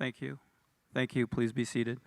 Thank you. Thank you. Please be seated.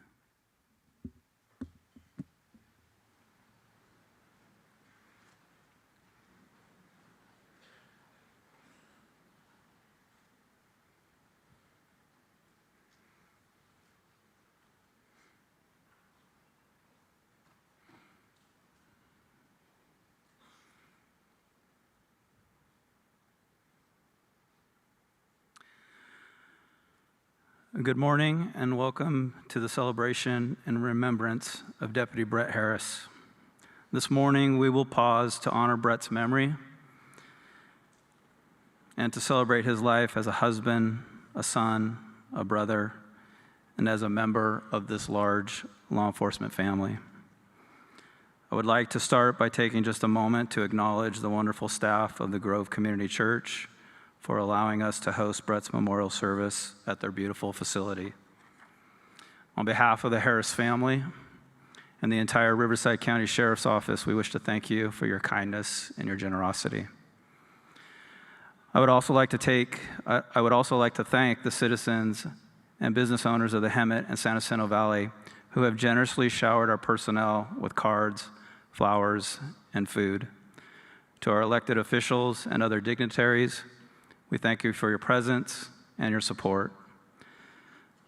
Good morning and welcome to the celebration in remembrance of Deputy Brett Harris. This morning we will pause to honor Brett's memory and to celebrate his life as a husband, a son, a brother, and as a member of this large law enforcement family. I would like to start by taking just a moment to acknowledge the wonderful staff of the Grove Community Church for allowing us to host Brett's memorial service at their beautiful facility. On behalf of the Harris family and the entire Riverside County Sheriff's Office, we wish to thank you for your kindness and your generosity. I would also like to thank the citizens and business owners of the Hemet and San Jacinto Valley who have generously showered our personnel with cards, flowers, and food. To our elected officials and other dignitaries, we thank you for your presence and your support.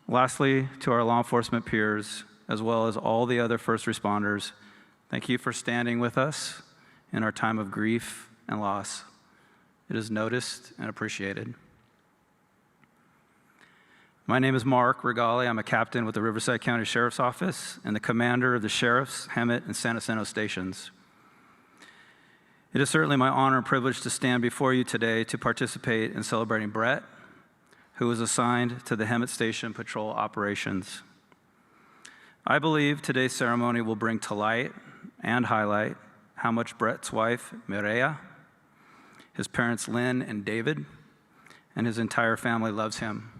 Lastly, to our law enforcement peers, as well as all the other first responders, thank you for standing with us in our time of grief and loss. It is noticed and appreciated. My name is Mark Regali. I'm a captain with the Riverside County Sheriff's Office and the commander of the Sheriff's, Hemet, and San Jacinto stations. It is certainly my honor and privilege to stand before you today to participate in celebrating Brett, who was assigned to the Hemet Station Patrol Operations. I believe today's ceremony will bring to light and highlight how much Brett's wife, Mireya, his parents, Lynn and David, and his entire family loves him.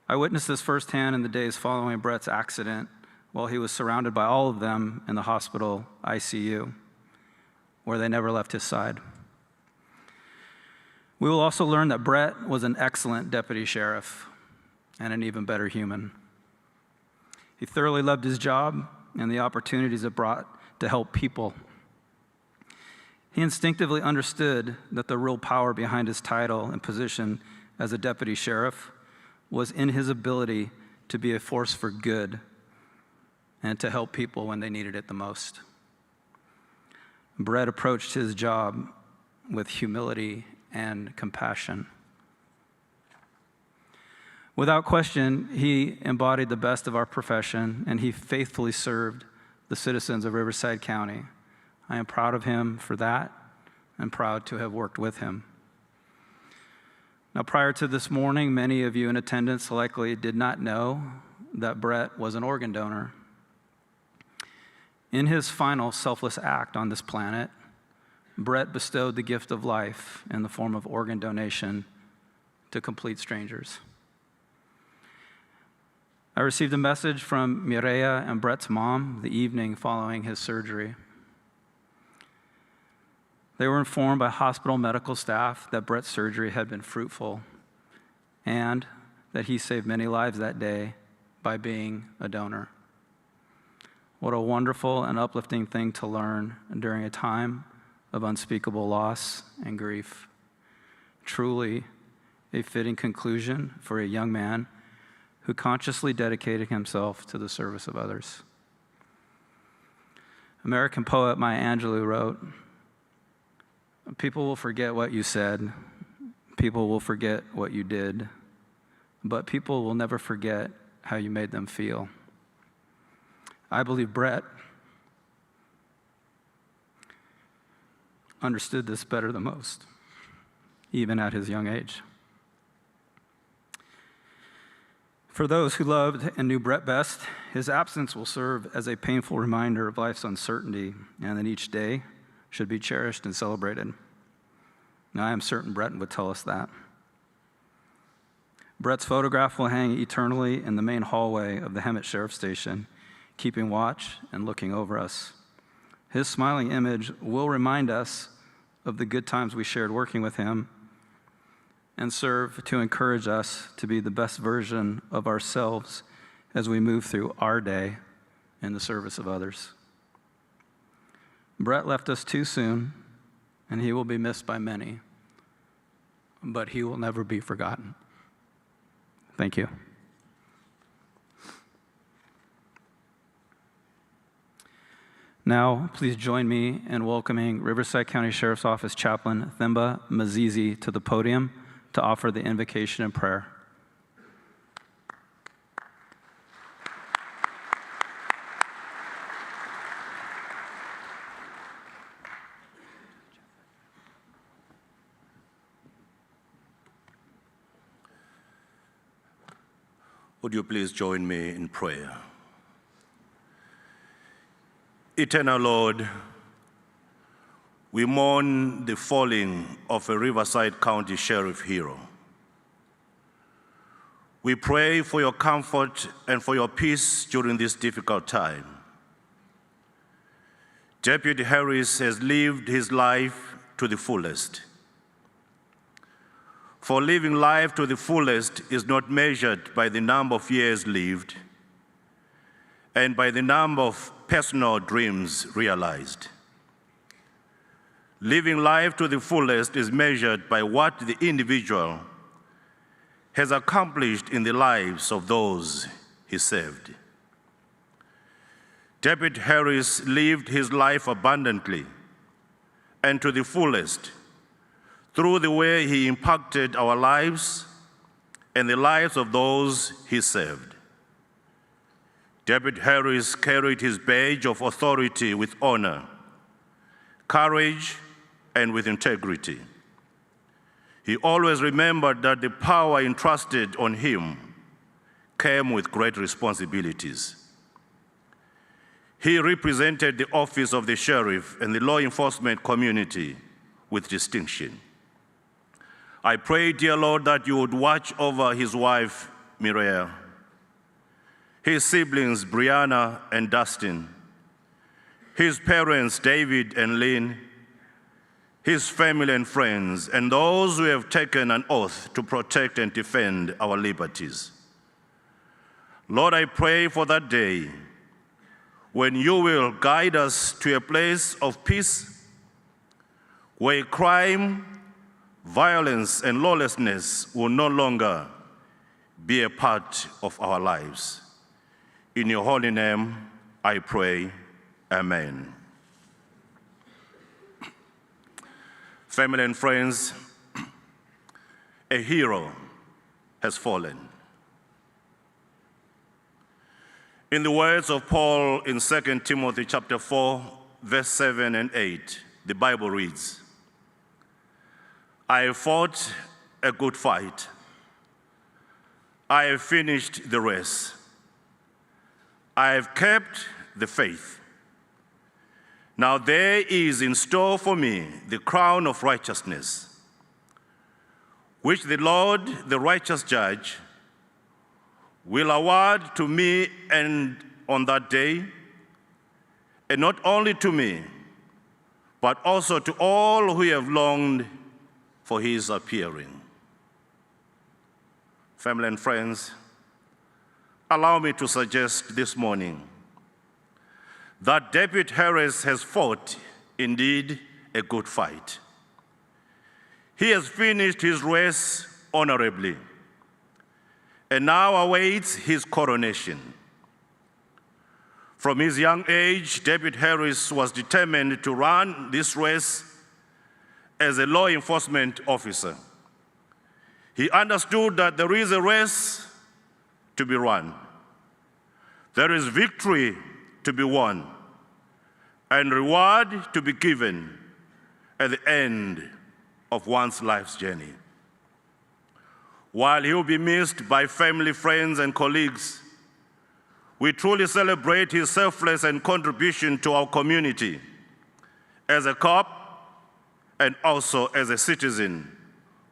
I witnessed this firsthand in the days following Brett's accident while he was surrounded by all of them in the hospital ICU, where they never left his side. We will also learn that Brett was an excellent deputy sheriff and an even better human. He thoroughly loved his job and the opportunities it brought to help people. He instinctively understood that the real power behind his title and position as a deputy sheriff was in his ability to be a force for good and to help people when they needed it the most. Brett approached his job with humility and compassion. Without question, he embodied the best of our profession, and he faithfully served the citizens of Riverside County. I am proud of him for that and proud to have worked with him. Now, prior to this morning, many of you in attendance likely did not know that Brett was an organ donor. In his final selfless act on this planet, Brett bestowed the gift of life in the form of organ donation to complete strangers. I received a message from Mireya and Brett's mom the evening following his surgery. They were informed by hospital medical staff that Brett's surgery had been fruitful and that he saved many lives that day by being a donor. What a wonderful and uplifting thing to learn during a time of unspeakable loss and grief. Truly a fitting conclusion for a young man who consciously dedicated himself to the service of others. American poet Maya Angelou wrote, "People will forget what you said, people will forget what you did, but people will never forget how you made them feel." I believe Brett understood this better than most, even at his young age. For those who loved and knew Brett best, his absence will serve as a painful reminder of life's uncertainty and that each day should be cherished and celebrated. Now, I am certain Brett would tell us that. Brett's photograph will hang eternally in the main hallway of the Hemet Sheriff Station, keeping watch and looking over us. His smiling image will remind us of the good times we shared working with him and serve to encourage us to be the best version of ourselves as we move through our day in the service of others. Brett left us too soon, and he will be missed by many, but he will never be forgotten. Thank you. Now, please join me in welcoming Riverside County Sheriff's Office Chaplain Themba Mazizi to the podium to offer the invocation and prayer. Would you please join me in prayer? Eternal Lord, we mourn the falling of a Riverside County Sheriff hero. We pray for your comfort and for your peace during this difficult time. Deputy Harris has lived his life to the fullest. For living life to the fullest is not measured by the number of years lived and by the number of personal dreams realized. Living life to the fullest is measured by what the individual has accomplished in the lives of those he served. Deputy Harris lived his life abundantly and to the fullest through the way he impacted our lives and the lives of those he served. Deputy Harris carried his badge of authority with honor, courage, and with integrity. He always remembered that the power entrusted on him came with great responsibilities. He represented the office of the sheriff and the law enforcement community with distinction. I pray, dear Lord, that you would watch over his wife, Mireille, his siblings, Brianna and Dustin, his parents, David and Lynn, his family and friends, and those who have taken an oath to protect and defend our liberties. Lord, I pray for that day when you will guide us to a place of peace where crime, violence, and lawlessness will no longer be a part of our lives. In your holy name, I pray, amen. Family and friends, a hero has fallen. In the words of Paul in 2 Timothy chapter 4, verse 7 and 8, the Bible reads, I have fought a good fight. I have finished the race. I have kept the faith. Now there is in store for me the crown of righteousness, which the Lord, the righteous judge, will award to me and on that day, and not only to me, but also to all who have longed for his appearing. Family and friends, allow me to suggest this morning that Deputy Harris has fought, indeed, a good fight. He has finished his race honorably and now awaits his coronation. From his young age, Deputy Harris was determined to run this race as a law enforcement officer. He understood that there is a race to be run. There is victory to be won and reward to be given at the end of one's life's journey. While he will be missed by family, friends, and colleagues, we truly celebrate his selfless and contribution to our community as a cop and also as a citizen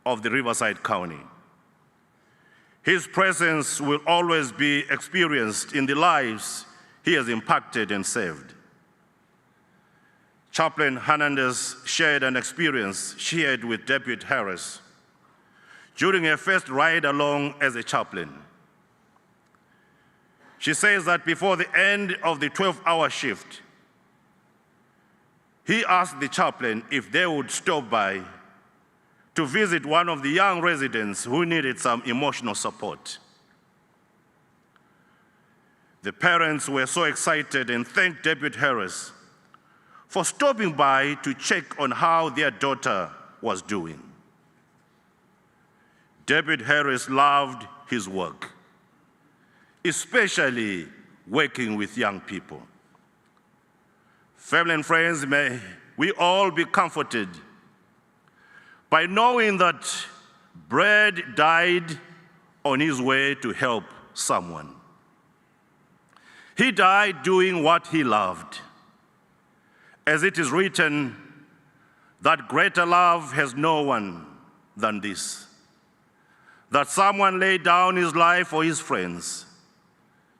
of the Riverside County. His presence will always be experienced in the lives he has impacted and saved. Chaplain Hernandez shared an experience shared with Deputy Harris during her first ride along as a chaplain. She says that before the end of the 12-hour shift, he asked the chaplain if they would stop by to visit one of the young residents who needed some emotional support. The parents were so excited and thanked Deputy Harris for stopping by to check on how their daughter was doing. Deputy Harris loved his work, especially working with young people. Family and friends, may we all be comforted by knowing that Brad died on his way to help someone. He died doing what he loved. As it is written, that greater love has no one than this, that someone laid down his life for his friends.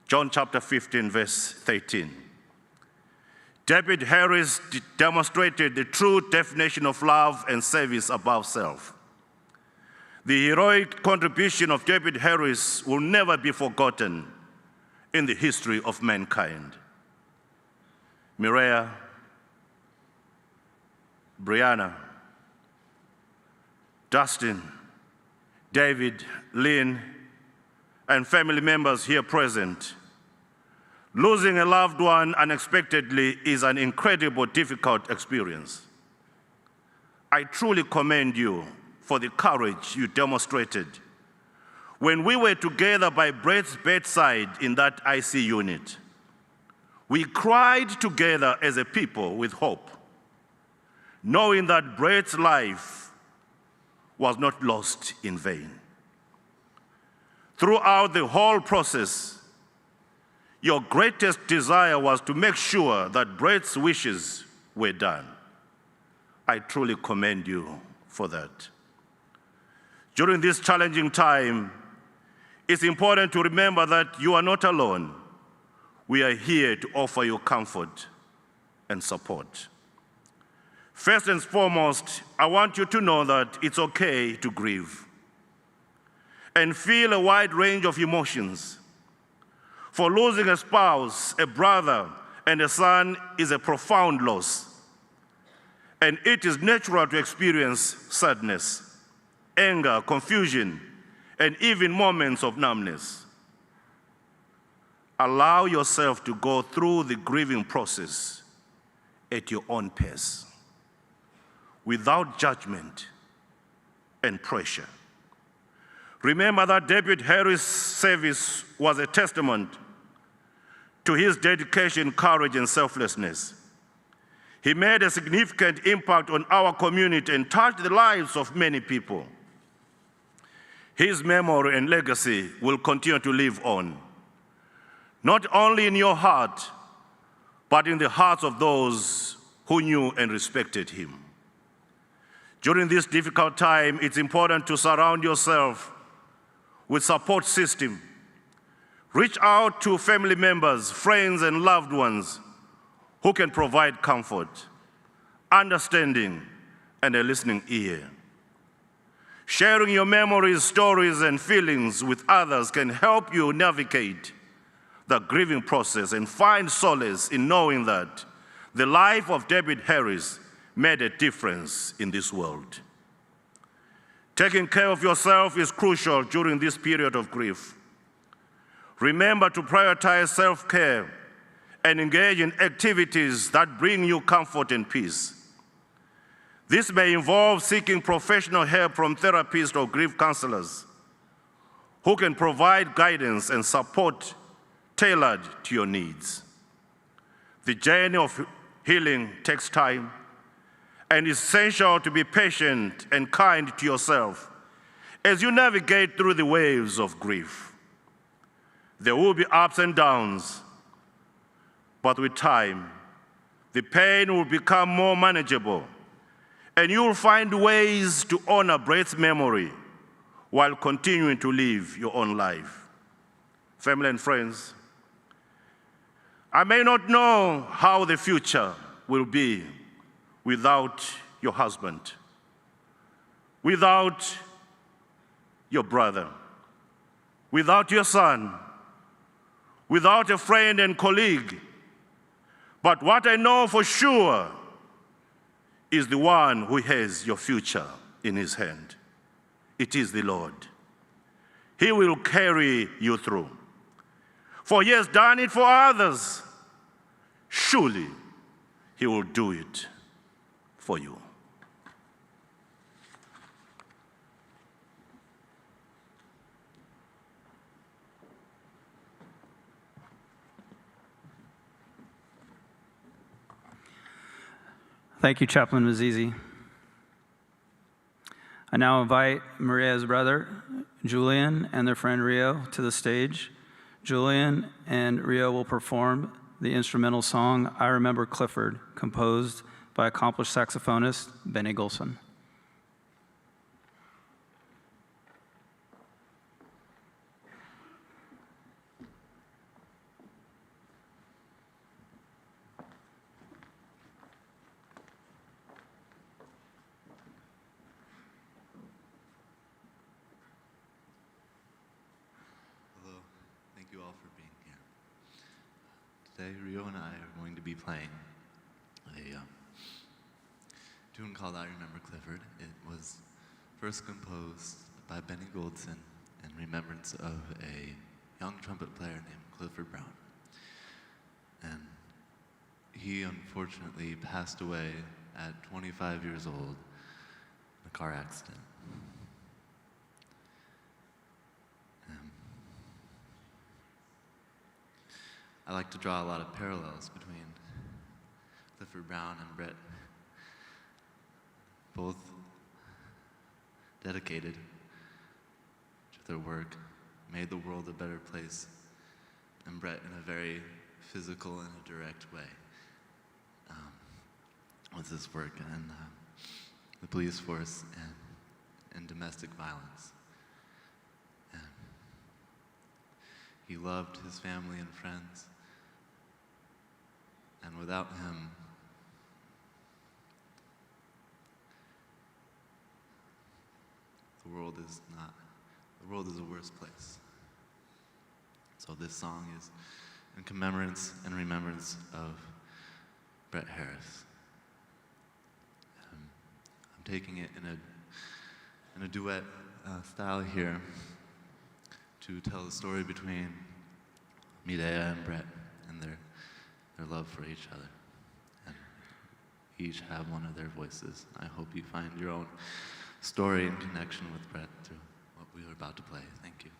John chapter 15, verse 13. Deputy Harris demonstrated the true definition of love and service above self. The heroic contribution of Deputy Harris will never be forgotten in the history of mankind. Mireya, Brianna, Dustin, David, Lynn, and family members here present, losing a loved one unexpectedly is an incredible, difficult experience. I truly commend you for the courage you demonstrated when we were together by Brett's bedside in that IC unit. We cried together as a people with hope, knowing that Brett's life was not lost in vain. Throughout the whole process, your greatest desire was to make sure that Brett's wishes were done. I truly commend you for that. During this challenging time, it's important to remember that you are not alone. We are here to offer you comfort and support. First and foremost, I want you to know that it's okay to grieve and feel a wide range of emotions. For losing a spouse, a brother, and a son is a profound loss. And it is natural to experience sadness, anger, confusion, and even moments of numbness. Allow yourself to go through the grieving process at your own pace, without judgment and pressure. Remember that Deputy Harris' service was a testament to his dedication, courage, and selflessness. He made a significant impact on our community and touched the lives of many people. His memory and legacy will continue to live on, not only in your heart, but in the hearts of those who knew and respected him. During this difficult time, it's important to surround yourself with support system. Reach out to family members, friends, and loved ones who can provide comfort, understanding, and a listening ear. Sharing your memories, stories, and feelings with others can help you navigate the grieving process and find solace in knowing that the life of David Harris made a difference in this world. Taking care of yourself is crucial during this period of grief. Remember to prioritize self-care and engage in activities that bring you comfort and peace. This may involve seeking professional help from therapists or grief counselors who can provide guidance and support tailored to your needs. The journey of healing takes time, and it's essential to be patient and kind to yourself as you navigate through the waves of grief. There will be ups and downs, but with time, the pain will become more manageable, and you will find ways to honor Brett's memory while continuing to live your own life. Family and friends, I may not know how the future will be without your husband, without your brother, without your son, without a friend and colleague. But what I know for sure is the one who has your future in his hand. It is the Lord. He will carry you through. For he has done it for others. Surely he will do it for you. Thank you, Chaplain Mazizi. I now invite Maria's brother, Julian, and their friend Rio to the stage. Julian and Rio will perform the instrumental song, I Remember Clifford, composed by accomplished saxophonist Benny Golson. Thank you all for being here. Today, Rio and I are going to be playing a tune called I Remember Clifford. It was first composed by Benny Goldson in remembrance of a young trumpet player named Clifford Brown. And he unfortunately passed away at 25 years old in a car accident. I like to draw a lot of parallels between Clifford Brown and Brett, both dedicated to their work, made the world a better place, and Brett in a very physical and a direct way with his work and the police force and domestic violence. And he loved his family and friends. And without him, the world is a worse place. So this song is in commemorance and remembrance of Brett Harris. I'm taking it in a duet style here to tell the story between Medea and Brett and their love for each other, and each have one of their voices. I hope you find your own story and connection with Brett through what we are about to play. Thank you.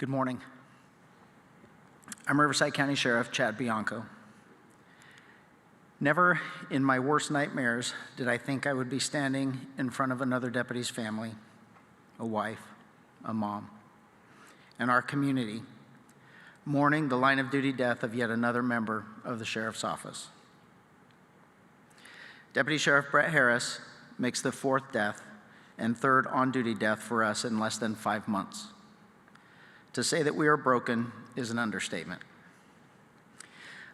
Good morning. I'm Riverside County Sheriff Chad Bianco. Never in my worst nightmares did I think I would be standing in front of another deputy's family, a wife, a mom, and our community, mourning the line of duty death of yet another member of the sheriff's office. Deputy Sheriff Brett Harris makes the fourth death and third on-duty death for us in less than 5 months. To say that we are broken is an understatement.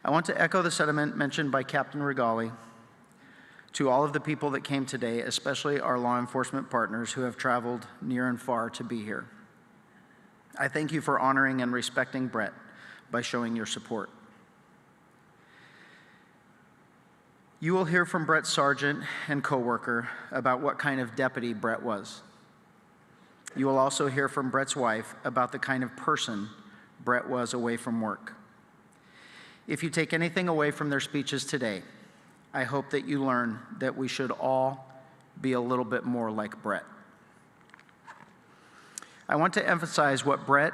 I want to echo the sentiment mentioned by Captain Regali to all of the people that came today, especially our law enforcement partners who have traveled near and far to be here. I thank you for honoring and respecting Brett by showing your support. You will hear from Brett's sergeant and coworker about what kind of deputy Brett was. You will also hear from Brett's wife about the kind of person Brett was away from work. If you take anything away from their speeches today, I hope that you learn that we should all be a little bit more like Brett. I want to emphasize what Brett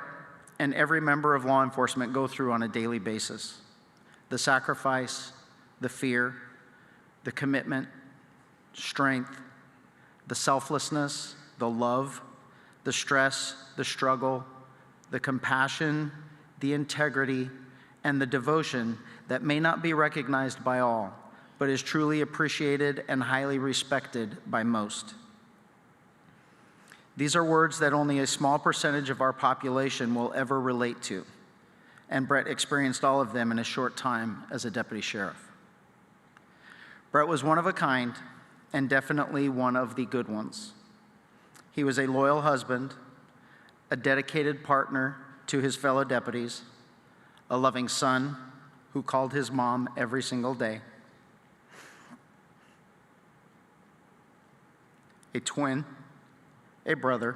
and every member of law enforcement go through on a daily basis: the sacrifice, the fear, the commitment, strength, the selflessness, the love, the stress, the struggle, the compassion, the integrity, and the devotion that may not be recognized by all, but is truly appreciated and highly respected by most. These are words that only a small percentage of our population will ever relate to, and Brett experienced all of them in a short time as a deputy sheriff. Brett was one of a kind, and definitely one of the good ones. He was a loyal husband, a dedicated partner to his fellow deputies, a loving son who called his mom every single day, a twin, a brother,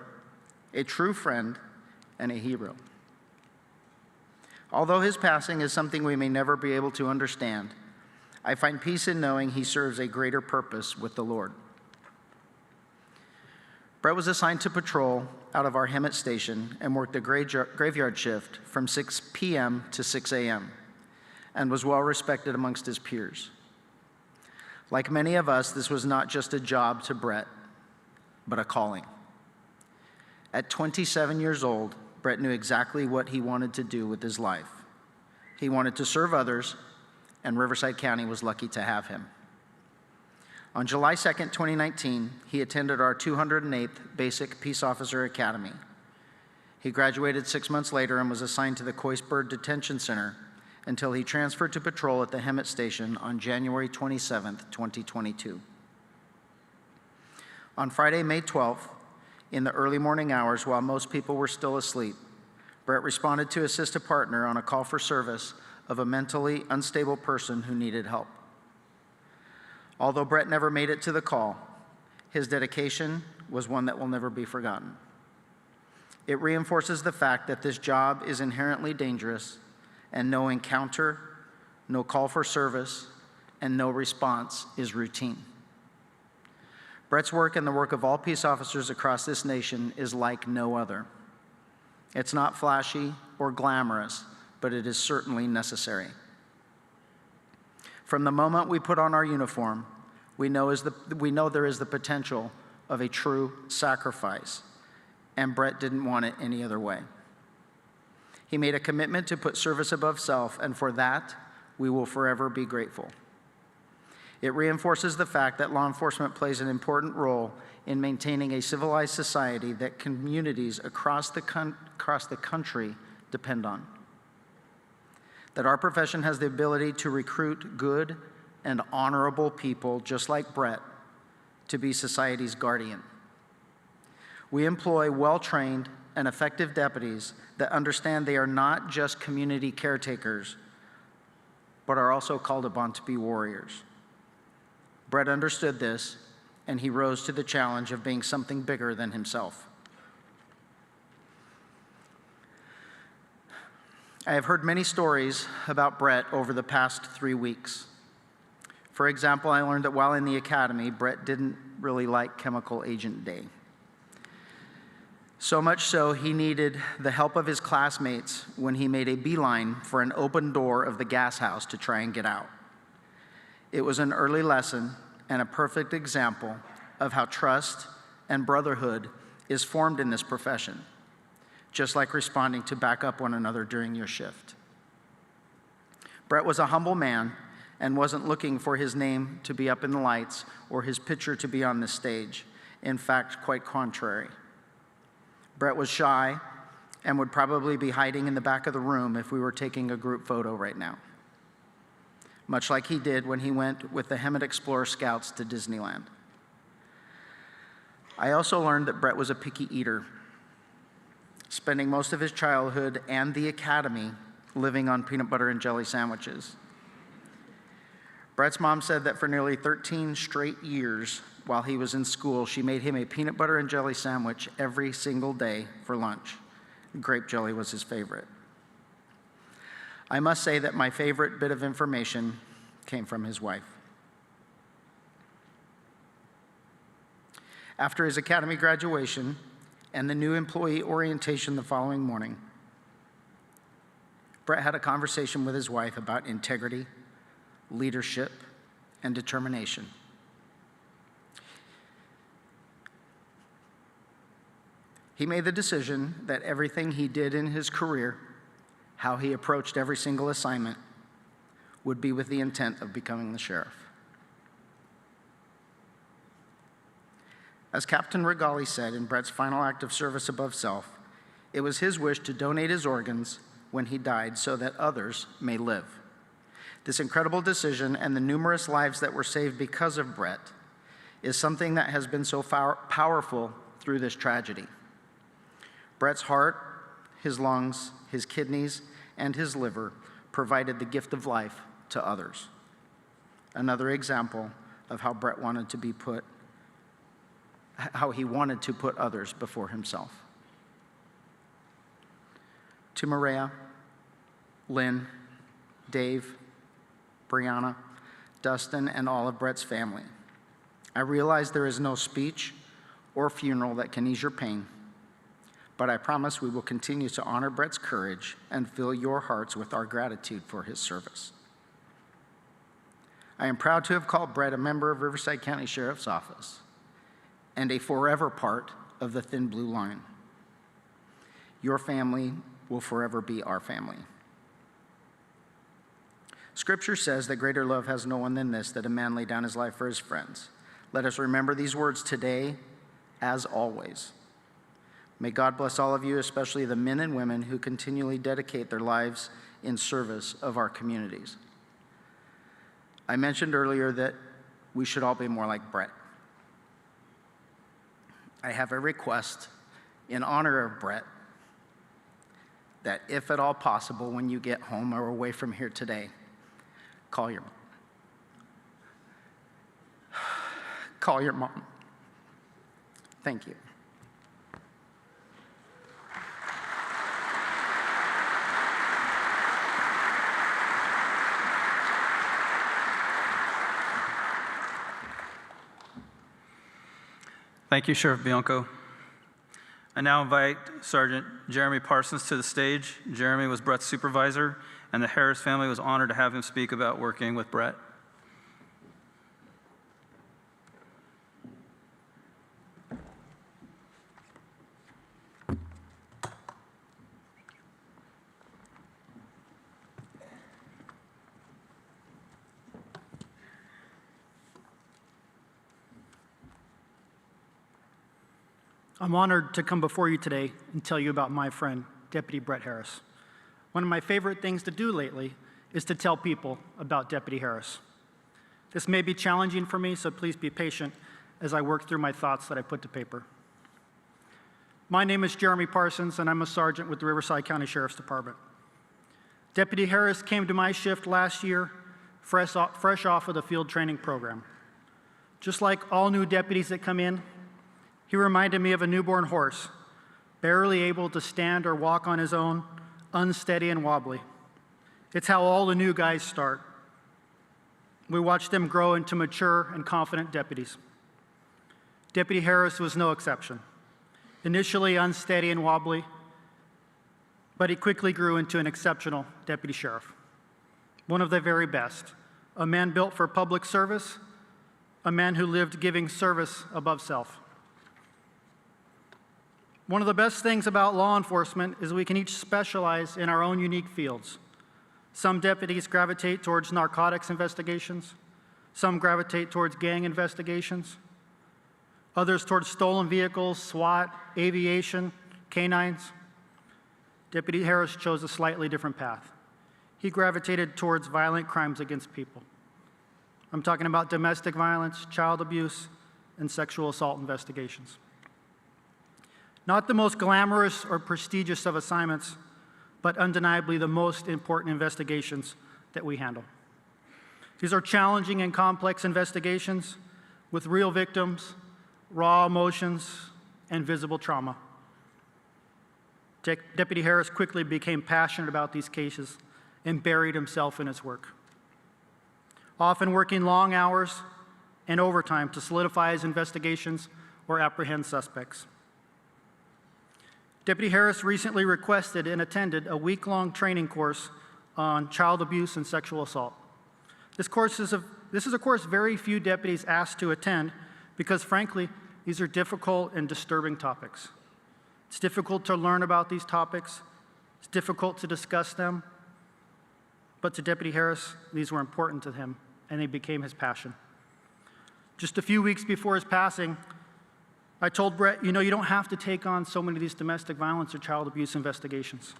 a true friend, and a hero. Although his passing is something we may never be able to understand, I find peace in knowing he serves a greater purpose with the Lord. Brett was assigned to patrol out of our Hemet station and worked a graveyard shift from 6 p.m. to 6 a.m. and was well respected amongst his peers. Like many of us, this was not just a job to Brett, but a calling. At 27 years old, Brett knew exactly what he wanted to do with his life. He wanted to serve others, and Riverside County was lucky to have him. On July 2nd, 2019, he attended our 208th Basic Peace Officer Academy. He graduated 6 months later and was assigned to the Coisburg Detention Center until he transferred to patrol at the Hemet Station on January 27th, 2022. On Friday, May 12th, in the early morning hours while most people were still asleep, Brett responded to assist a partner on a call for service of a mentally unstable person who needed help. Although Brett never made it to the call, his dedication was one that will never be forgotten. It reinforces the fact that this job is inherently dangerous, and no encounter, no call for service, and no response is routine. Brett's work and the work of all peace officers across this nation is like no other. It's not flashy or glamorous, but it is certainly necessary. From the moment we put on our uniform, we know there is the potential of a true sacrifice, and Brett didn't want it any other way. He made a commitment to put service above self, and for that, we will forever be grateful. It reinforces the fact that law enforcement plays an important role in maintaining a civilized society that communities across the country depend on. That our profession has the ability to recruit good and honorable people, just like Brett, to be society's guardian. We employ well-trained and effective deputies that understand they are not just community caretakers, but are also called upon to be warriors. Brett understood this, and he rose to the challenge of being something bigger than himself. I have heard many stories about Brett over the past 3 weeks. For example, I learned that while in the academy, Brett didn't really like Chemical Agent Day. So much so, he needed the help of his classmates when he made a beeline for an open door of the gas house to try and get out. It was an early lesson and a perfect example of how trust and brotherhood is formed in this profession, just like responding to back up one another during your shift. Brett was a humble man and wasn't looking for his name to be up in the lights or his picture to be on the stage. In fact, quite contrary. Brett was shy and would probably be hiding in the back of the room if we were taking a group photo right now, much like he did when he went with the Hemet Explorer Scouts to Disneyland. I also learned that Brett was a picky eater, spending most of his childhood and the academy living on peanut butter and jelly sandwiches. Brett's mom said that for nearly 13 straight years while he was in school, she made him a peanut butter and jelly sandwich every single day for lunch. Grape jelly was his favorite. I must say that my favorite bit of information came from his wife. After his academy graduation and the new employee orientation the following morning, Brett had a conversation with his wife about integrity, leadership, and determination. He made the decision that everything he did in his career, how he approached every single assignment, would be with the intent of becoming the sheriff. As Captain Regali said in Brett's final act of service above self, it was his wish to donate his organs when he died so that others may live. This incredible decision and the numerous lives that were saved because of Brett is something that has been so powerful through this tragedy. Brett's heart, his lungs, his kidneys, and his liver provided the gift of life to others. Another example of how Brett wanted to be how he wanted to put others before himself. To Maria, Lynn, Dave, Brianna, Dustin, and all of Brett's family, I realize there is no speech or funeral that can ease your pain, but I promise we will continue to honor Brett's courage and fill your hearts with our gratitude for his service. I am proud to have called Brett a member of Riverside County Sheriff's Office and a forever part of the Thin Blue Line. Your family will forever be our family. Scripture says that greater love has no one than this, that a man lay down his life for his friends. Let us remember these words today, as always. May God bless all of you, especially the men and women who continually dedicate their lives in service of our communities. I mentioned earlier that we should all be more like Brett. I have a request in honor of Brett that if at all possible, when you get home or away from here today, call your mom. Call your mom. Thank you. Thank you, Sheriff Bianco. I now invite Sergeant Jeremy Parsons to the stage. Jeremy was Brett's supervisor, and the Harris family was honored to have him speak about working with Brett. I'm honored to come before you today and tell you about my friend, Deputy Brett Harris. One of my favorite things to do lately is to tell people about Deputy Harris. This may be challenging for me, so please be patient as I work through my thoughts that I put to paper. My name is Jeremy Parsons, and I'm a sergeant with the Riverside County Sheriff's Department. Deputy Harris came to my shift last year, fresh off of the field training program. Just like all new deputies that come in, he reminded me of a newborn horse, barely able to stand or walk on his own, unsteady and wobbly. It's how all the new guys start. We watched them grow into mature and confident deputies. Deputy Harris was no exception. Initially unsteady and wobbly, but he quickly grew into an exceptional deputy sheriff. One of the very best, a man built for public service, a man who lived giving service above self. One of the best things about law enforcement is we can each specialize in our own unique fields. Some deputies gravitate towards narcotics investigations, some gravitate towards gang investigations, others towards stolen vehicles, SWAT, aviation, canines. Deputy Harris chose a slightly different path. He gravitated towards violent crimes against people. I'm talking about domestic violence, child abuse, and sexual assault investigations. Not the most glamorous or prestigious of assignments, but undeniably the most important investigations that we handle. These are challenging and complex investigations with real victims, raw emotions, and visible trauma. Deputy Harris quickly became passionate about these cases and buried himself in his work, often working long hours and overtime to solidify his investigations or apprehend suspects. Deputy Harris recently requested and attended a week-long training course on child abuse and sexual assault. This is a course very few deputies ask to attend because, frankly, these are difficult and disturbing topics. It's difficult to learn about these topics. It's difficult to discuss them. But to Deputy Harris, these were important to him, and they became his passion. Just a few weeks before his passing, I told Brett, you don't have to take on so many of these domestic violence or child abuse investigations.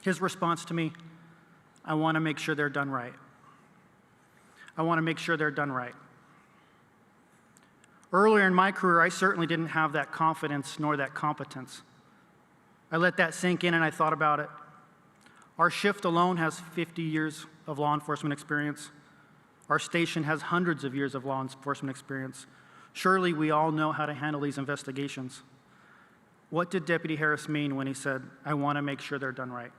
His response to me, I want to make sure they're done right. I want to make sure they're done right. Earlier in my career, I certainly didn't have that confidence nor that competence. I let that sink in and I thought about it. Our shift alone has 50 years of law enforcement experience. Our station has hundreds of years of law enforcement experience. Surely we all know how to handle these investigations. What did Deputy Harris mean when he said, I want to make sure they're done right?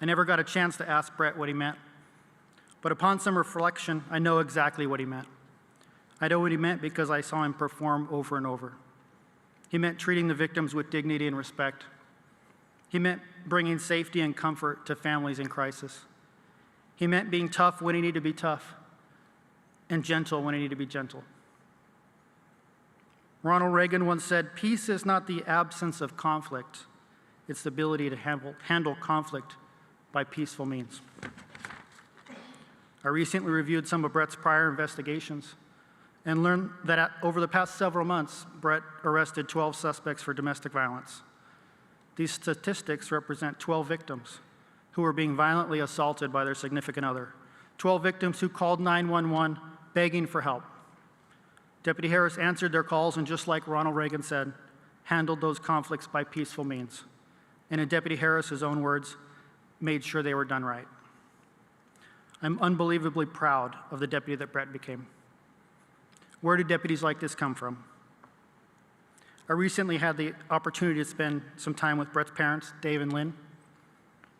I never got a chance to ask Brett what he meant, but upon some reflection, I know exactly what he meant. I know what he meant because I saw him perform over and over. He meant treating the victims with dignity and respect. He meant bringing safety and comfort to families in crisis. He meant being tough when he needed to be tough and gentle when he needed to be gentle. Ronald Reagan once said, peace is not the absence of conflict, it's the ability to handle conflict by peaceful means. I recently reviewed some of Brett's prior investigations and learned that over the past several months, Brett arrested 12 suspects for domestic violence. These statistics represent 12 victims who were being violently assaulted by their significant other, 12 victims who called 911 begging for help. Deputy Harris answered their calls and, just like Ronald Reagan said, handled those conflicts by peaceful means. And in Deputy Harris's own words, made sure they were done right. I'm unbelievably proud of the deputy that Brett became. Where do deputies like this come from? I recently had the opportunity to spend some time with Brett's parents, Dave and Lynn,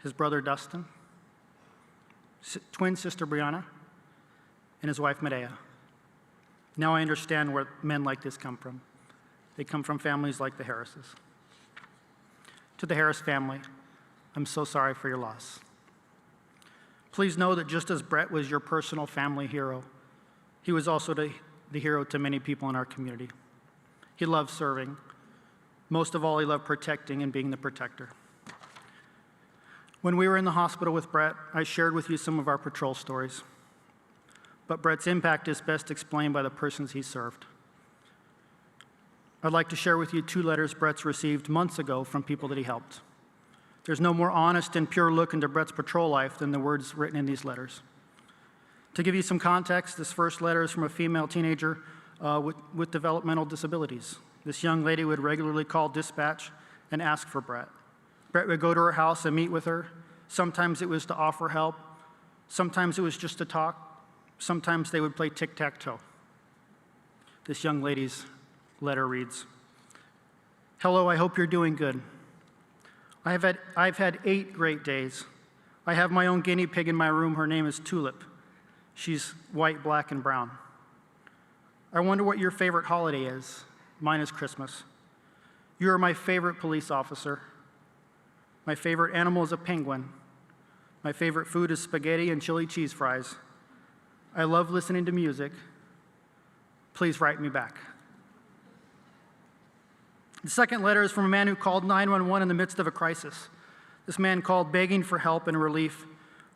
his brother Dustin, twin sister Brianna, and his wife Medea. Now I understand where men like this come from. They come from families like the Harrises. To the Harris family, I'm so sorry for your loss. Please know that just as Brett was your personal family hero, he was also the hero to many people in our community. He loved serving. Most of all, he loved protecting and being the protector. When we were in the hospital with Brett, I shared with you some of our patrol stories. But Brett's impact is best explained by the persons he served. I'd like to share with you 2 letters Brett's received months ago from people that he helped. There's no more honest and pure look into Brett's patrol life than the words written in these letters. To give you some context, this first letter is from a female teenager with developmental disabilities. This young lady would regularly call dispatch and ask for Brett. Brett would go to her house and meet with her. Sometimes it was to offer help. Sometimes it was just to talk. Sometimes they would play tic-tac-toe. This young lady's letter reads, "Hello, I hope you're doing good. I've had 8 great days. I have my own guinea pig in my room. Her name is Tulip. She's white, black, and brown. I wonder what your favorite holiday is. Mine is Christmas. You are my favorite police officer. My favorite animal is a penguin. My favorite food is spaghetti and chili cheese fries. I love listening to music. Please write me back. The second letter is from a man who called 911 in the midst of a crisis. This man called begging for help and relief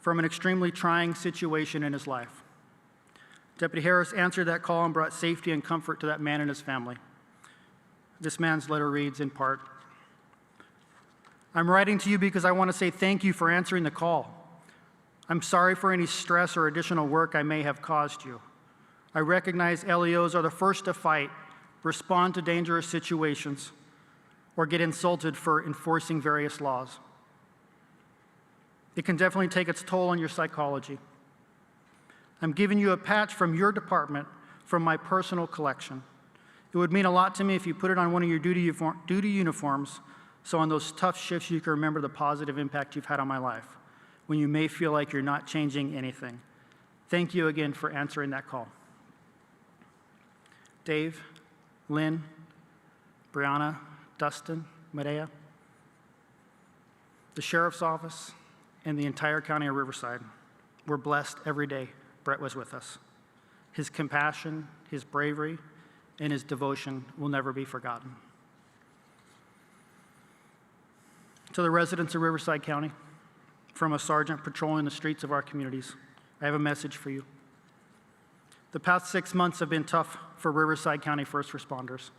from an extremely trying situation in his life. Deputy Harris answered that call and brought safety and comfort to that man and his family. This man's letter reads in part, I'm writing to you because I want to say thank you for answering the call. I'm sorry for any stress or additional work I may have caused you. I recognize LEOs are the first to fight, respond to dangerous situations, or get insulted for enforcing various laws. It can definitely take its toll on your psychology. I'm giving you a patch from your department from my personal collection. It would mean a lot to me if you put it on one of your duty uniforms, so on those tough shifts you can remember the positive impact you've had on my life, when you may feel like you're not changing anything. Thank you again for answering that call. Dave, Lynn, Brianna, Dustin, Medea, the sheriff's office, and the entire county of Riverside. We're blessed every day Brett was with us. His compassion, his bravery, and his devotion will never be forgotten. To the residents of Riverside County, from a sergeant patrolling the streets of our communities, I have a message for you. The past 6 months have been tough for Riverside County first responders.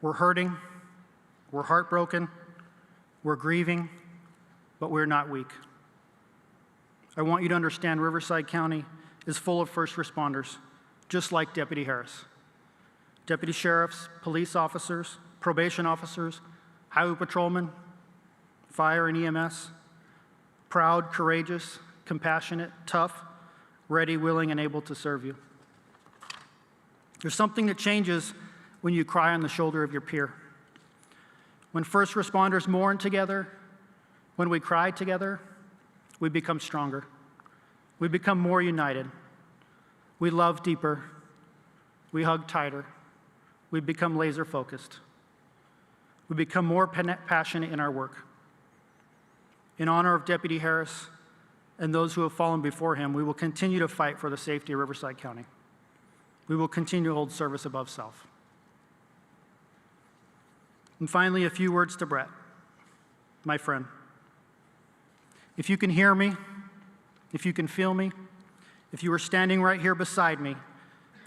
We're hurting, we're heartbroken, we're grieving, but we're not weak. I want you to understand Riverside County is full of first responders, just like Deputy Harris. Deputy sheriffs, police officers, probation officers, highway patrolmen, fire and EMS, proud, courageous, compassionate, tough, ready, willing, and able to serve you. There's something that changes when you cry on the shoulder of your peer. When first responders mourn together, when we cry together, we become stronger. We become more united. We love deeper. We hug tighter. We become laser focused. We become more passionate in our work. In honor of Deputy Harris and those who have fallen before him, we will continue to fight for the safety of Riverside County. We will continue to hold service above self. And finally, a few words to Brett, my friend. If you can hear me, if you can feel me, if you were standing right here beside me,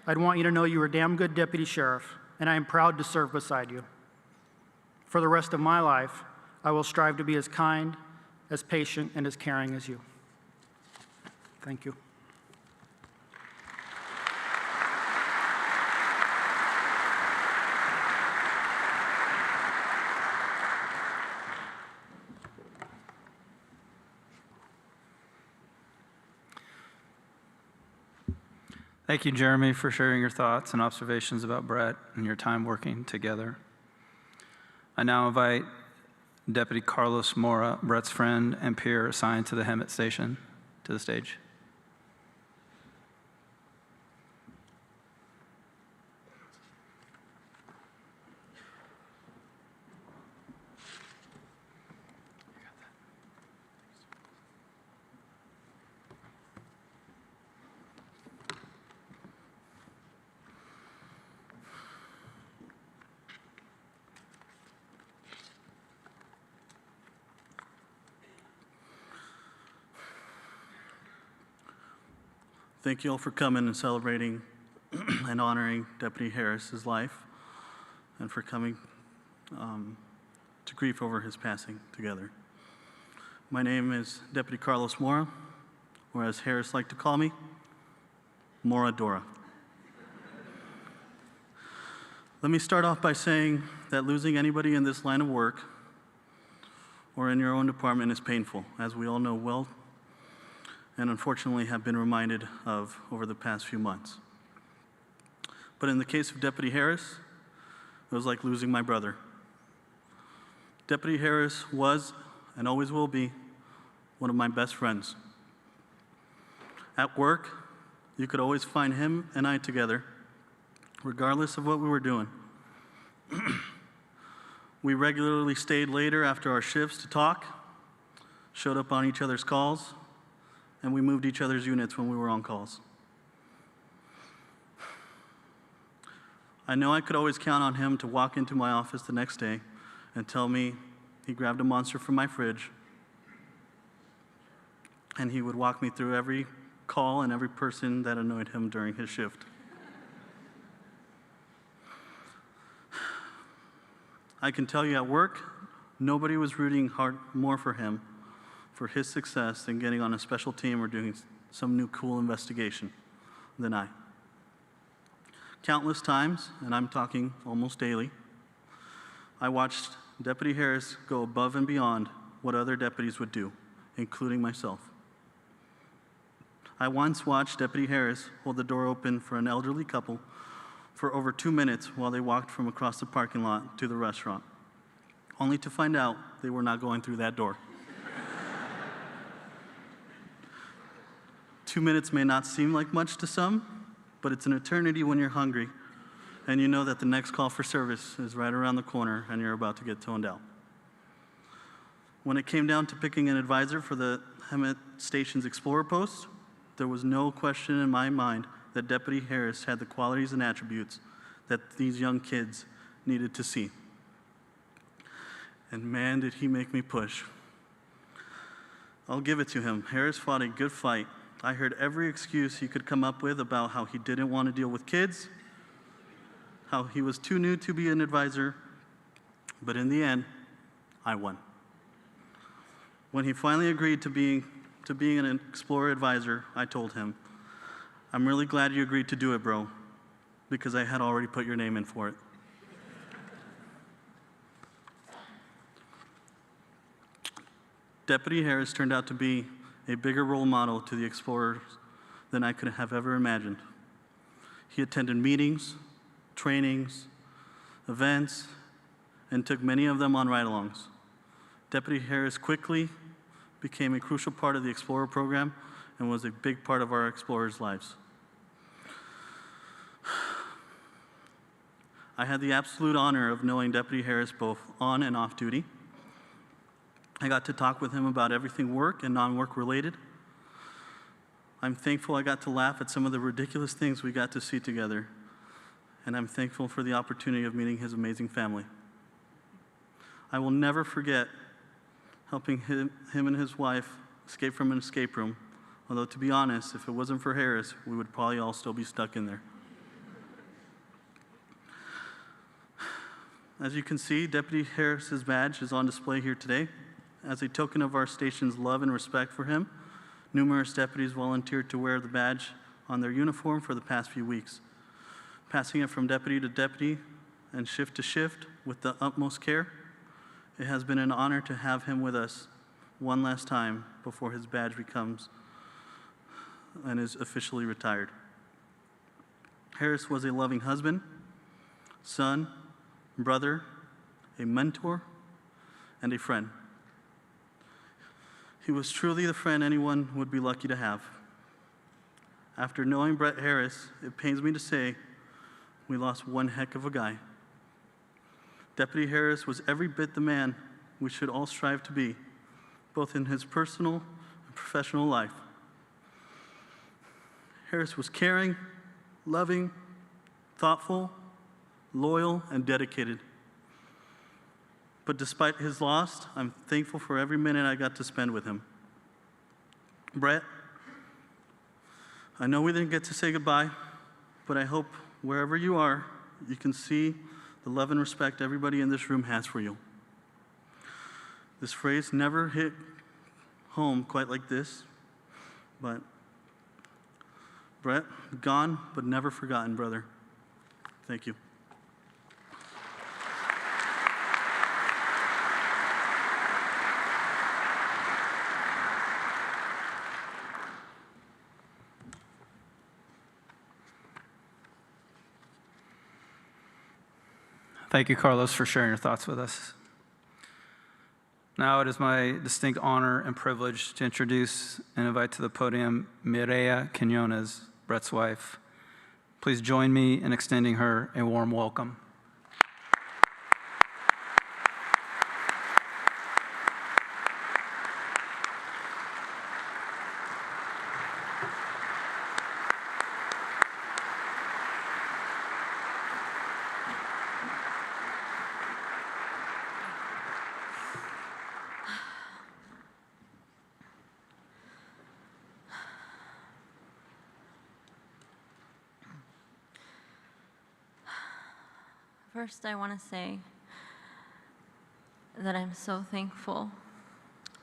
I'd want you to know you are a damn good deputy sheriff, and I am proud to serve beside you. For the rest of my life, I will strive to be as kind, as patient, and as caring as you. Thank you. Thank you, Jeremy, for sharing your thoughts and observations about Brett and your time working together. I now invite Deputy Carlos Mora, Brett's friend and peer assigned to the Hemet Station, to the stage. Thank you all for coming and celebrating and honoring Deputy Harris's life, and for coming to grieve over his passing together. My name is Deputy Carlos Mora, or as Harris liked to call me, Moradora. Let me start off by saying that losing anybody in this line of work or in your own department is painful, as we all know well, and unfortunately have been reminded of over the past few months. But in the case of Deputy Harris, it was like losing my brother. Deputy Harris was, and always will be, one of my best friends. At work, you could always find him and I together, regardless of what we were doing. We regularly stayed later after our shifts to talk, showed up on each other's calls, and we moved each other's units when we were on calls. I know I could always count on him to walk into my office the next day and tell me he grabbed a Monster from my fridge, and he would walk me through every call and every person that annoyed him during his shift. I can tell you at work, nobody was rooting hard more for him, for his success, than getting on a special team or doing some new cool investigation than I. Countless times, and I'm talking almost daily, I watched Deputy Harris go above and beyond what other deputies would do, including myself. I once watched Deputy Harris hold the door open for an elderly couple for over 2 minutes while they walked from across the parking lot to the restaurant, only to find out they were not going through that door. 2 minutes may not seem like much to some, but it's an eternity when you're hungry and you know that the next call for service is right around the corner and you're about to get toned out. When it came down to picking an advisor for the Hemet Station's Explorer post, there was no question in my mind that Deputy Harris had the qualities and attributes that these young kids needed to see. And man, did he make me push. I'll give it to him. Harris fought a good fight. I heard every excuse he could come up with about how he didn't want to deal with kids, how he was too new to be an advisor, but in the end, I won. When he finally agreed to being an Explorer advisor, I told him, "I'm really glad you agreed to do it, bro, because I had already put your name in for it." Deputy Harris turned out to be a bigger role model to the Explorers than I could have ever imagined. He attended meetings, trainings, events, and took many of them on ride-alongs. Deputy Harris quickly became a crucial part of the Explorer program and was a big part of our Explorers' lives. I had the absolute honor of knowing Deputy Harris both on and off duty. I got to talk with him about everything work and non-work related. I'm thankful I got to laugh at some of the ridiculous things we got to see together, and I'm thankful for the opportunity of meeting his amazing family. I will never forget helping him and his wife escape from an escape room, although to be honest, if it wasn't for Harris, we would probably all still be stuck in there. As you can see, Deputy Harris's badge is on display here today. As a token of our station's love and respect for him, numerous deputies volunteered to wear the badge on their uniform for the past few weeks, passing it from deputy to deputy and shift to shift with the utmost care. It has been an honor to have him with us one last time before his badge becomes and is officially retired. Harris was a loving husband, son, brother, a mentor, and a friend. He was truly the friend anyone would be lucky to have. After knowing Brett Harris, it pains me to say we lost one heck of a guy. Deputy Harris was every bit the man we should all strive to be, both in his personal and professional life. Harris was caring, loving, thoughtful, loyal, and dedicated. But despite his loss, I'm thankful for every minute I got to spend with him. Brett, I know we didn't get to say goodbye, but I hope wherever you are, you can see the love and respect everybody in this room has for you. This phrase never hit home quite like this, but Brett, gone but never forgotten, brother. Thank you. Thank you, Carlos, for sharing your thoughts with us. Now it is my distinct honor and privilege to introduce and invite to the podium Mireya Quinones, Brett's wife. Please join me in extending her a warm welcome. First, I want to say that I'm so thankful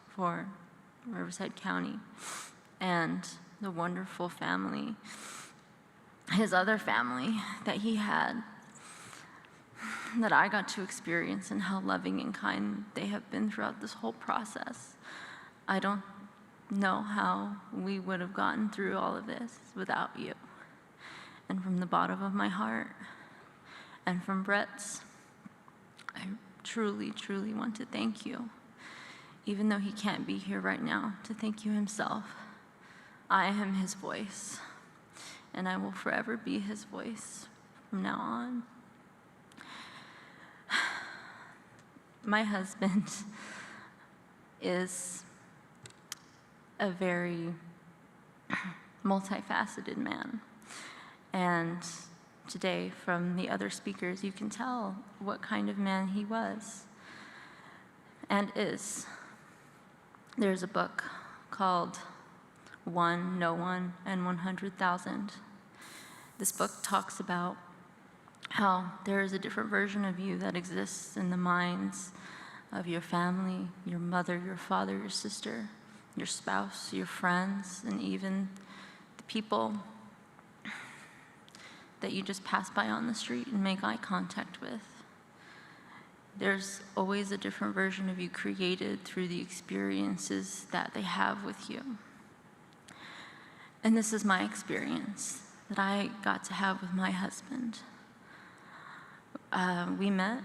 for Riverside County and the wonderful family, his other family that he had, that I got to experience, and how loving and kind they have been throughout this whole process. I don't know how we would have gotten through all of this without you. And from the bottom of my heart, and from Brett's, I truly, truly want to thank you. Even though he can't be here right now, to thank you himself. I am his voice, and I will forever be his voice from now on. My husband is a very multifaceted man. And today, from the other speakers, you can tell what kind of man he was and is. There's a book called One, No One, and 100,000. This book talks about how there is a different version of you that exists in the minds of your family, your mother, your father, your sister, your spouse, your friends, and even the people that you just pass by on the street and make eye contact with. There's always a different version of you created through the experiences that they have with you. And this is my experience that I got to have with my husband. We met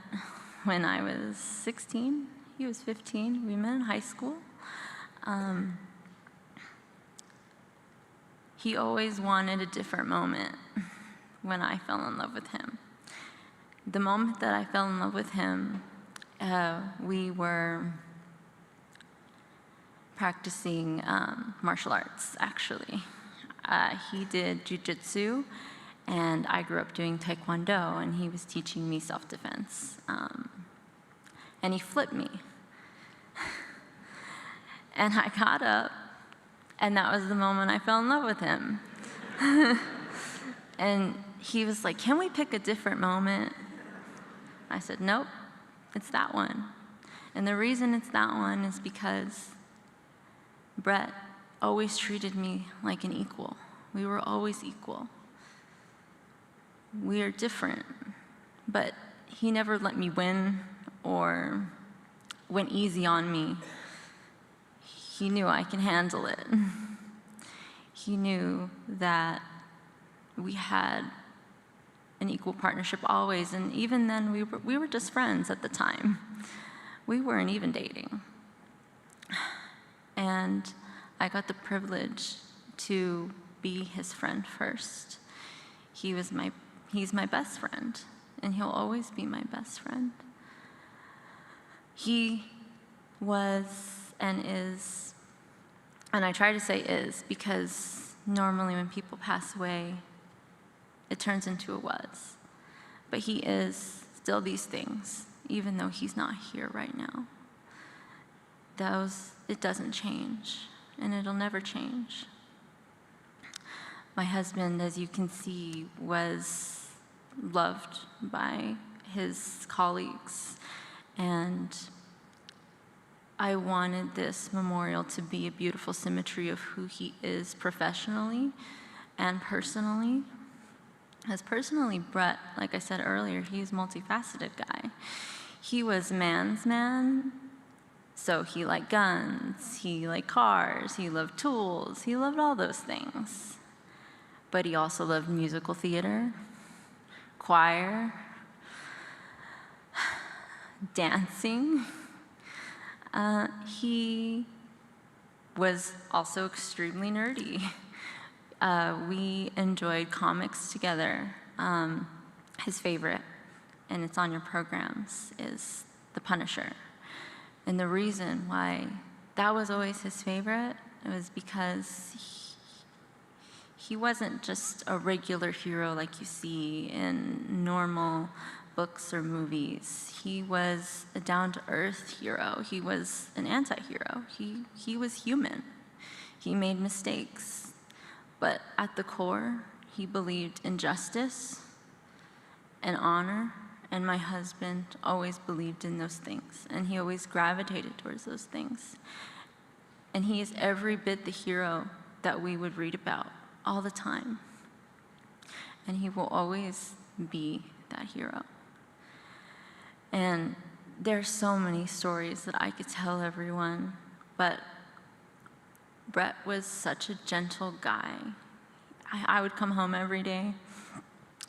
when I was 16, he was 15. We met in high school. He always wanted a different moment when I fell in love with him. The moment that I fell in love with him, we were practicing martial arts, actually. He did jujitsu, and I grew up doing taekwondo, and he was teaching me self-defense. And he flipped me. And I got up, and that was the moment I fell in love with him. And he was like, "Can we pick a different moment?" I said, "Nope, it's that one." And the reason it's that one is because Brett always treated me like an equal. We were always equal. We are different, but he never let me win or went easy on me. He knew I can handle it. He knew that we had an equal partnership always, and even then we were just friends at the time. We weren't even dating. And I got the privilege to be his friend first. He's my best friend, and he'll always be my best friend. He was and is, and I try to say is because normally when people pass away, it turns into a was. But he is still these things, even though he's not here right now. It doesn't change, and it'll never change. My husband, as you can see, was loved by his colleagues, and I wanted this memorial to be a beautiful symmetry of who he is professionally and personally. As personally, Brett, like I said earlier, he's a multifaceted guy. He was man's man, so he liked guns, he liked cars, he loved tools, he loved all those things. But he also loved musical theater, choir, dancing. He was also extremely nerdy. We enjoyed comics together. His favorite, and it's on your programs, is The Punisher. And the reason why that was always his favorite was because he wasn't just a regular hero like you see in normal books or movies. He was a down-to-earth hero. He was an anti-hero. He was human. He made mistakes. But at the core, he believed in justice and honor And my husband always believed in those things, and he always gravitated towards those things. And he is every bit the hero that we would read about all the time. And he will always be that hero. And there's so many stories that I could tell everyone, but Brett was such a gentle guy. I would come home every day,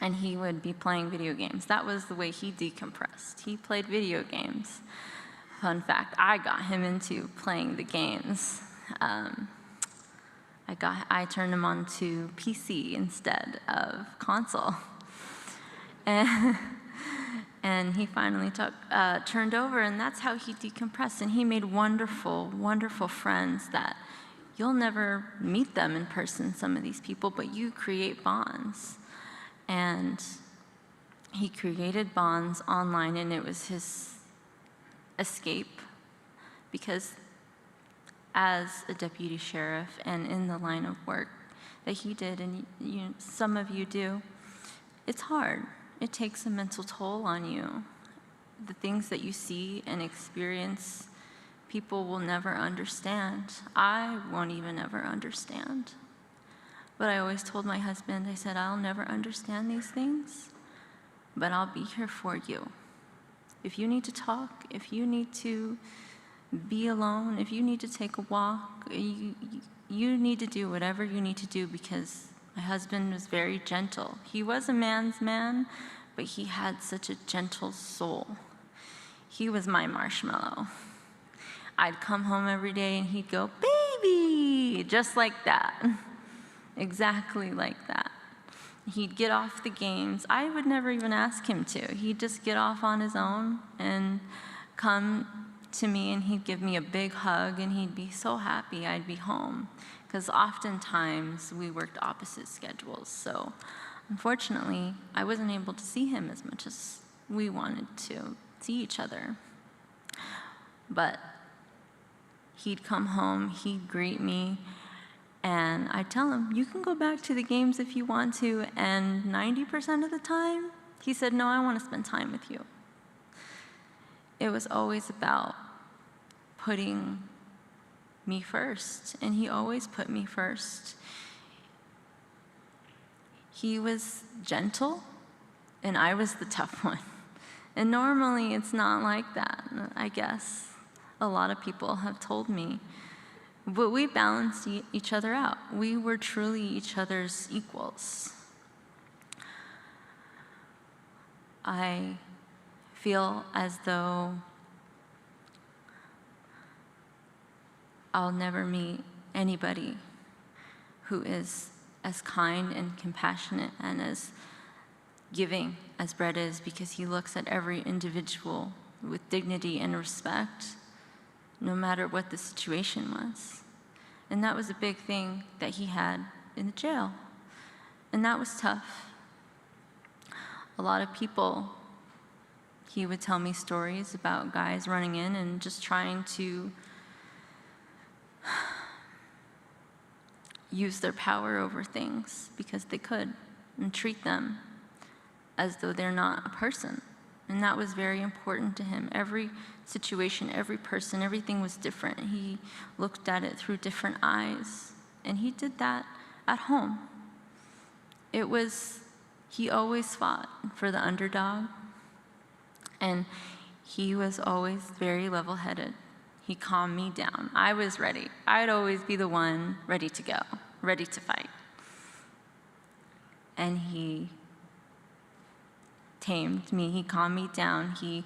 and he would be playing video games. That was the way he decompressed. He played video games. Fun fact, I got him into playing the games. I turned him on to PC instead of console. And he finally turned over, and that's how he decompressed. And he made wonderful, wonderful friends that you'll never meet them in person, some of these people, but you create bonds. And he created bonds online, and it was his escape, because as a deputy sheriff and in the line of work that he did, and some of you do, it's hard. It takes a mental toll on you. The things that you see and experience, people will never understand. I won't even ever understand. But I always told my husband, I said, I'll never understand these things, but I'll be here for you. If you need to talk, if you need to be alone, if you need to take a walk, you need to do whatever you need to do, because my husband was very gentle. He was a man's man, but he had such a gentle soul. He was my marshmallow. I'd come home every day and he'd go, baby, just like that. Exactly like that. He'd get off the games. I would never even ask him to. He'd just get off on his own and come to me, and he'd give me a big hug, and he'd be so happy I'd be home, because oftentimes we worked opposite schedules. So unfortunately, I wasn't able to see him as much as we wanted to see each other. But he'd come home, he'd greet me, and I'd tell him, you can go back to the games if you want to. And 90% of the time, he said, no, I want to spend time with you. It was always about putting me first, and he always put me first. He was gentle, and I was the tough one. And normally it's not like that, I guess. A lot of people have told me. But we balanced each other out. We were truly each other's equals. I feel as though I'll never meet anybody who is as kind and compassionate and as giving as Brett is, because he looks at every individual with dignity and respect, no matter what the situation was. And that was a big thing that he had in the jail. And that was tough. A lot of people, he would tell me stories about guys running in and just trying to use their power over things because they could, and treat them as though they're not a person. And that was very important to him. Every situation, every person, everything was different. He looked at it through different eyes. And he did that at home. He always fought for the underdog. And he was always very level-headed. He calmed me down. I was ready. I'd always be the one ready to go, ready to fight. And he tamed me. He calmed me down. He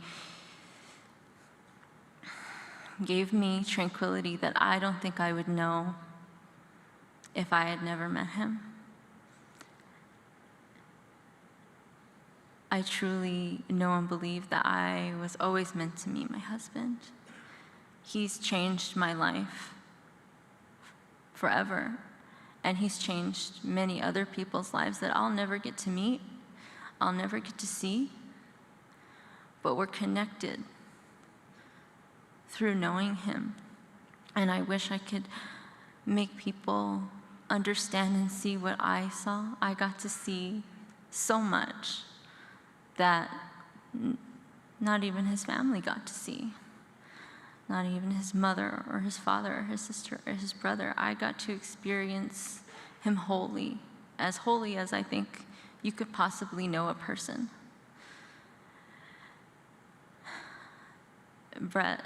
gave me tranquility that I don't think I would know if I had never met him. I truly know and believe that I was always meant to meet my husband. He's changed my life forever, and he's changed many other people's lives that I'll never get to meet, I'll never get to see, but we're connected through knowing him. And I wish I could make people understand and see what I saw. I got to see so much that not even his family got to see. Not even his mother or his father or his sister or his brother. I got to experience him holy as I think you could possibly know a person. Brett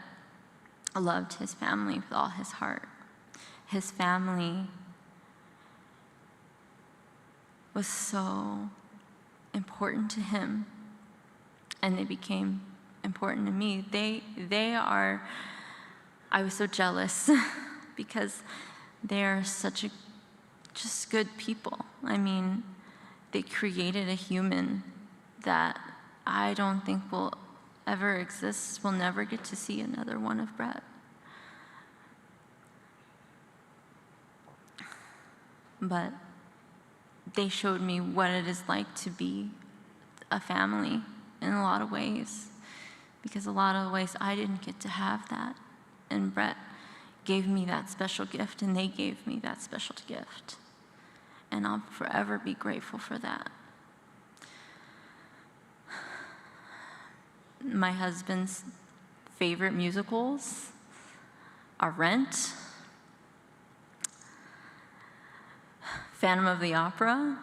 loved his family with all his heart. His family was so important to him, and they became important to me. They are, I was so jealous because they are such just good people. I mean, they created a human that I don't think will ever exist. We'll never get to see another one of Brett. But they showed me what it is like to be a family in a lot of ways, because a lot of ways I didn't get to have that. And Brett gave me that special gift, and they gave me that special gift. And I'll forever be grateful for that. My husband's favorite musicals are Rent, Phantom of the Opera,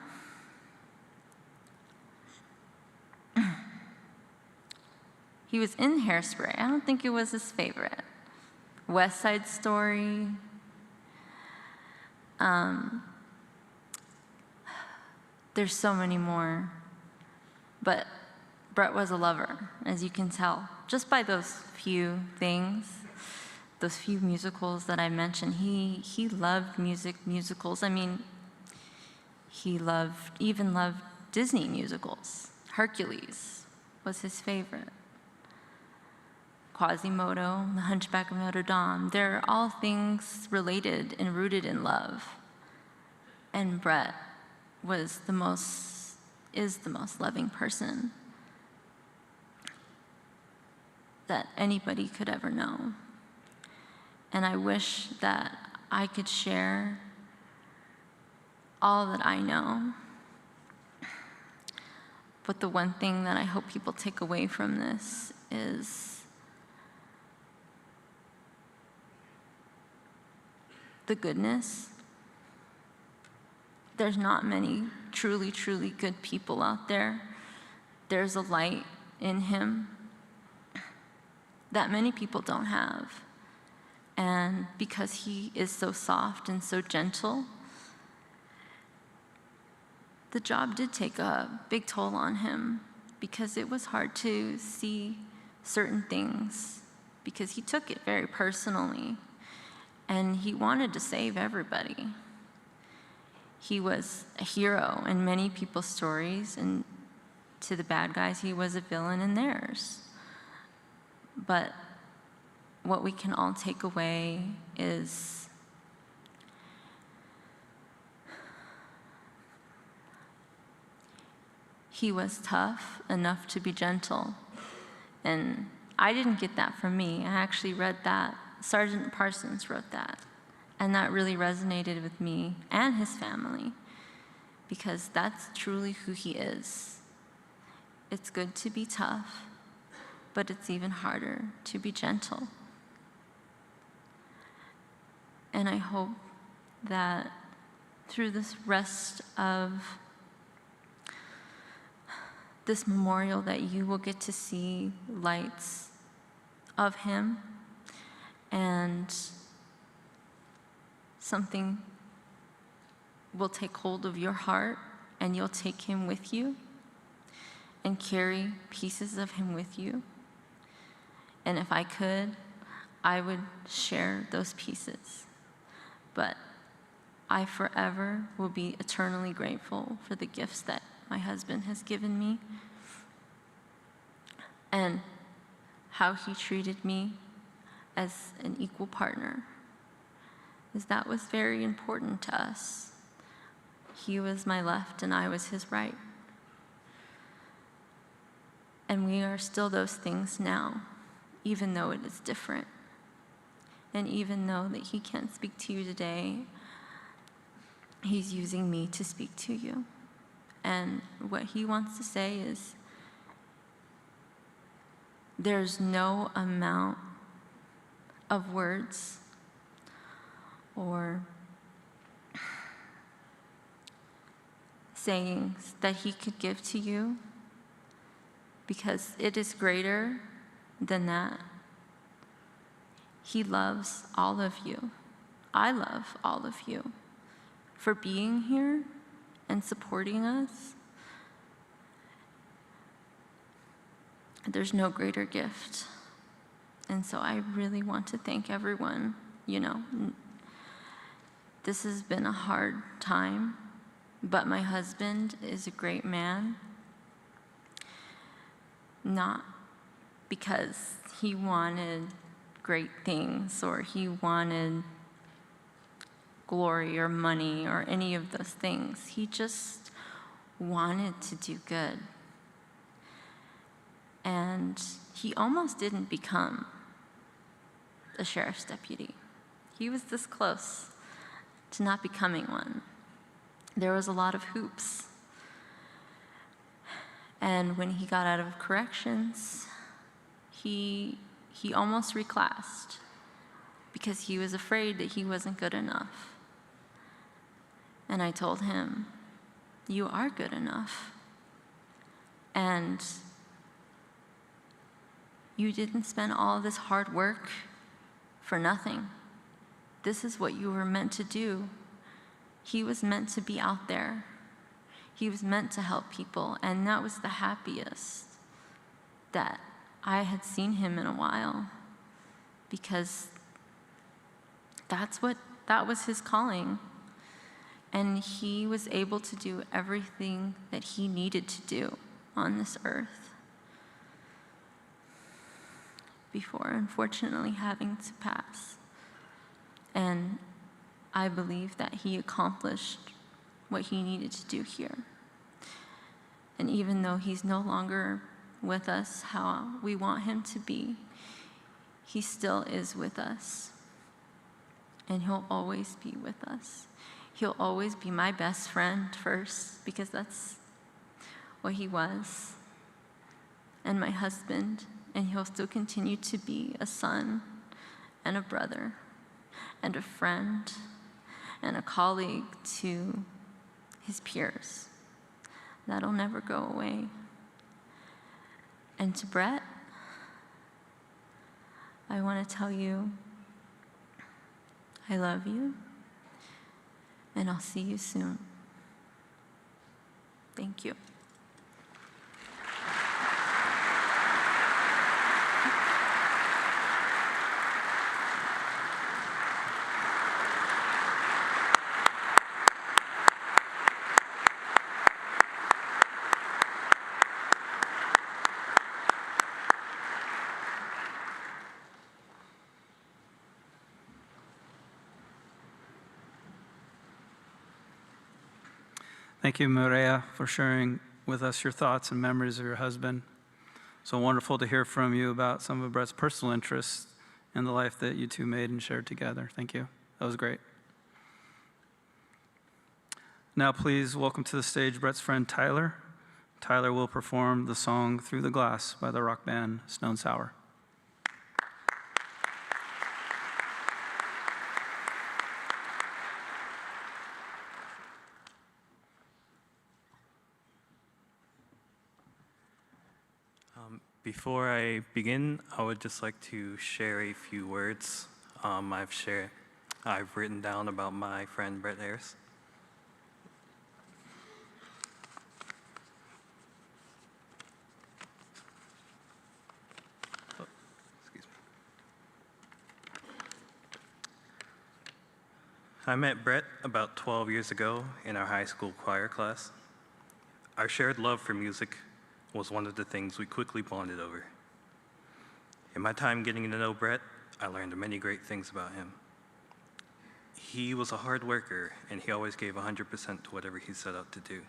he was in Hairspray. I don't think it was his favorite. West Side Story. There's so many more. But Brett was a lover, as you can tell, just by those few things, those few musicals that I mentioned. He loved musicals. I mean, he even loved Disney musicals. Hercules was his favorite. Quasimodo, The Hunchback of Notre Dame. They're all things related and rooted in love. And Brett is the most loving person that anybody could ever know. And I wish that I could share all that I know. But the one thing that I hope people take away from this is the goodness. There's not many truly, truly good people out there. There's a light in him that many people don't have. And because he is so soft and so gentle, the job did take a big toll on him, because it was hard to see certain things, because he took it very personally, and he wanted to save everybody. He was a hero in many people's stories, and to the bad guys, he was a villain in theirs. But what we can all take away is he was tough enough to be gentle. And I didn't get that from me. I actually read that. Sergeant Parsons wrote that. And that really resonated with me and his family, because that's truly who he is. It's good to be tough, but it's even harder to be gentle. And I hope that through this rest of this memorial that you will get to see lights of him, and something will take hold of your heart, and you'll take him with you and carry pieces of him with you. And if I could, I would share those pieces. But I forever will be eternally grateful for the gifts that my husband has given me, and how he treated me as an equal partner, because that was very important to us. He was my left and I was his right. And we are still those things now, even though it is different. And even though that he can't speak to you today, he's using me to speak to you. And what he wants to say is, There's no amount of words or sayings that he could give to you, because it is greater than that. He loves all of you. I love all of you for being here and supporting us. There's no greater gift. And so I really want to thank everyone. This has been a hard time, but my husband is a great man. Not because he wanted great things or he wanted glory or money or any of those things. He just wanted to do good. And he almost didn't become a sheriff's deputy. He was this close to not becoming one. There was a lot of hoops. And when he got out of corrections, he almost reclassed because he was afraid that he wasn't good enough. And I told him, you are good enough. And you didn't spend all this hard work for nothing. This is what you were meant to do. He was meant to be out there. He was meant to help people, and that was the happiest that I had seen him in a while, because that was his calling. And he was able to do everything that he needed to do on this earth before, unfortunately, having to pass. And I believe that he accomplished what he needed to do here. And even though he's no longer with us how we want him to be, he still is with us. And he'll always be with us. He'll always be my best friend first, because that's what he was, and my husband, and he'll still continue to be a son and a brother and a friend and a colleague to his peers. That'll never go away. And to Brett, I want to tell you, I love you, and I'll see you soon. Thank you. Thank you, Maria, for sharing with us your thoughts and memories of your husband. So wonderful to hear from you about some of Brett's personal interests in the life that you two made and shared together. Thank you. That was great. Now, please welcome to the stage Brett's friend Tyler. Tyler will perform the song Through the Glass by the rock band Stone Sour. Before I begin, I would just like to share a few words I've written down about my friend Brett Harris. Excuse me. I met Brett about 12 years ago in our high school choir class. Our shared love for music was one of the things we quickly bonded over. In my time getting to know Brett, I learned many great things about him. He was a hard worker, and he always gave 100% to whatever he set out to do.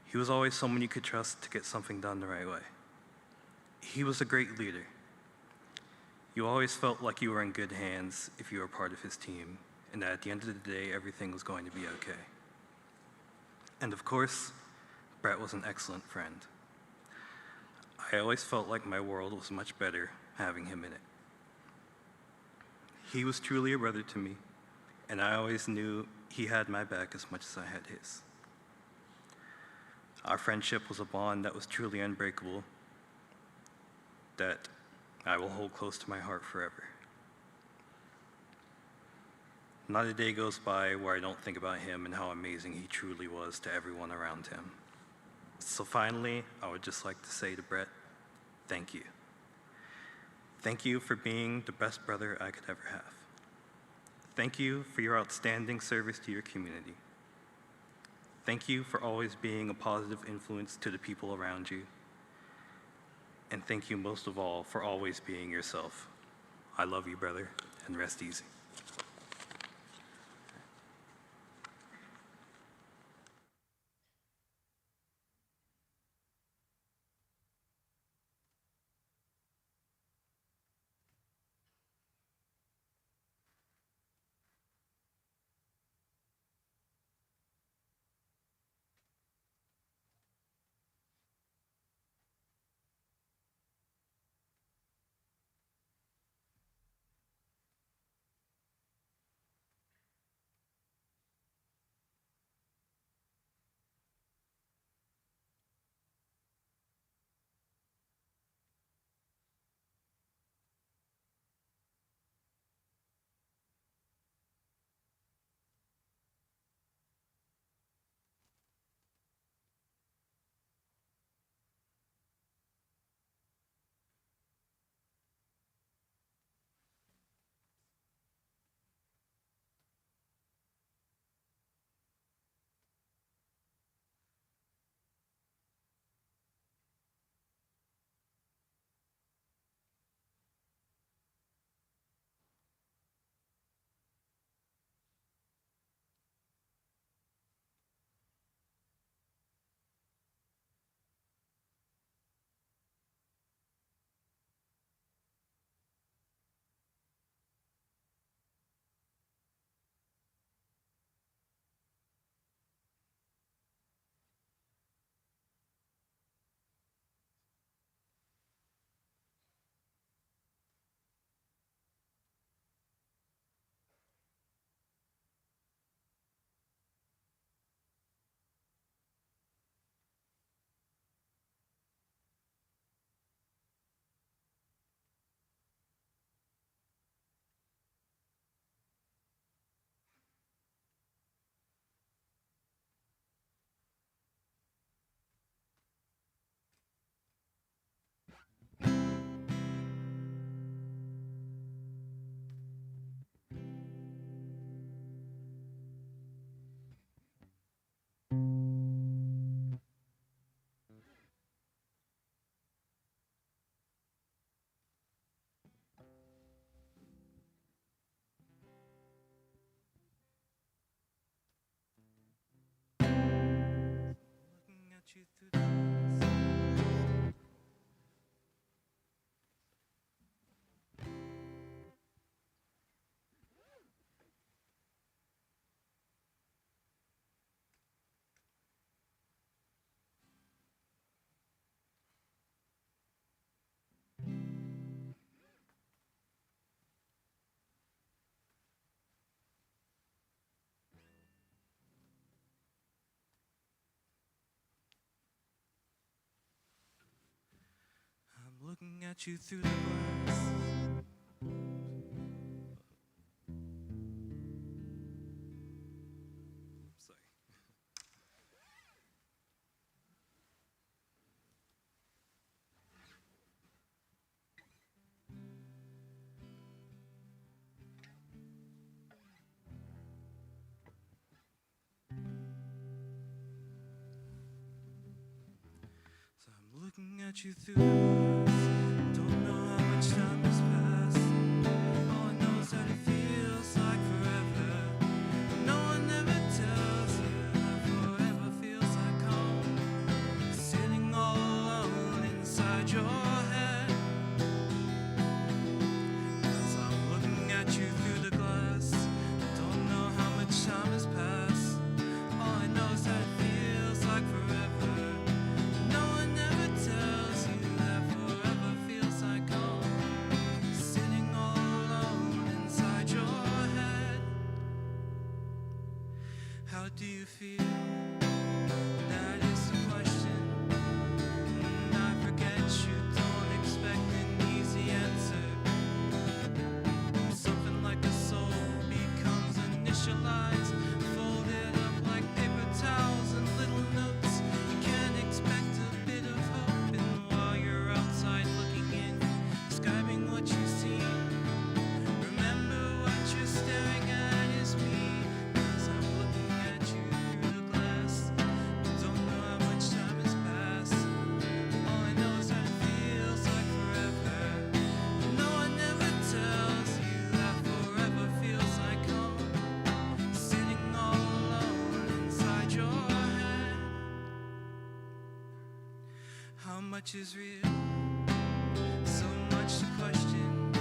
He was always someone you could trust to get something done the right way. He was a great leader. You always felt like you were in good hands if you were part of his team, and that at the end of the day, everything was going to be okay. And of course, Brett was an excellent friend. I I always felt like my world was much better having him in it. He was truly a brother to me, and I always knew he had my back as much as I had his. Our friendship was a bond that was truly unbreakable, that I will hold close to my heart forever. Not a day goes by where I don't think about him and how amazing he truly was to everyone around him. So finally, I would just like to say to Brett, thank you. Thank you for being the best brother I could ever have. Thank you for your outstanding service to your community. Thank you for always being a positive influence to the people around you. And thank you most of all for always being yourself. I love you, brother, and rest easy. I'm looking at you through the glass. Sorry. So I'm looking at you through the glass. Don't know how much time has passed. All I know is that it feels like forever. No one ever tells you that forever feels like home. Sitting all alone inside your head. 'Cause I'm looking at you through the glass. Don't know how much time has passed. All I know is that it feels like forever. No one ever tells you that much is real, so much to question.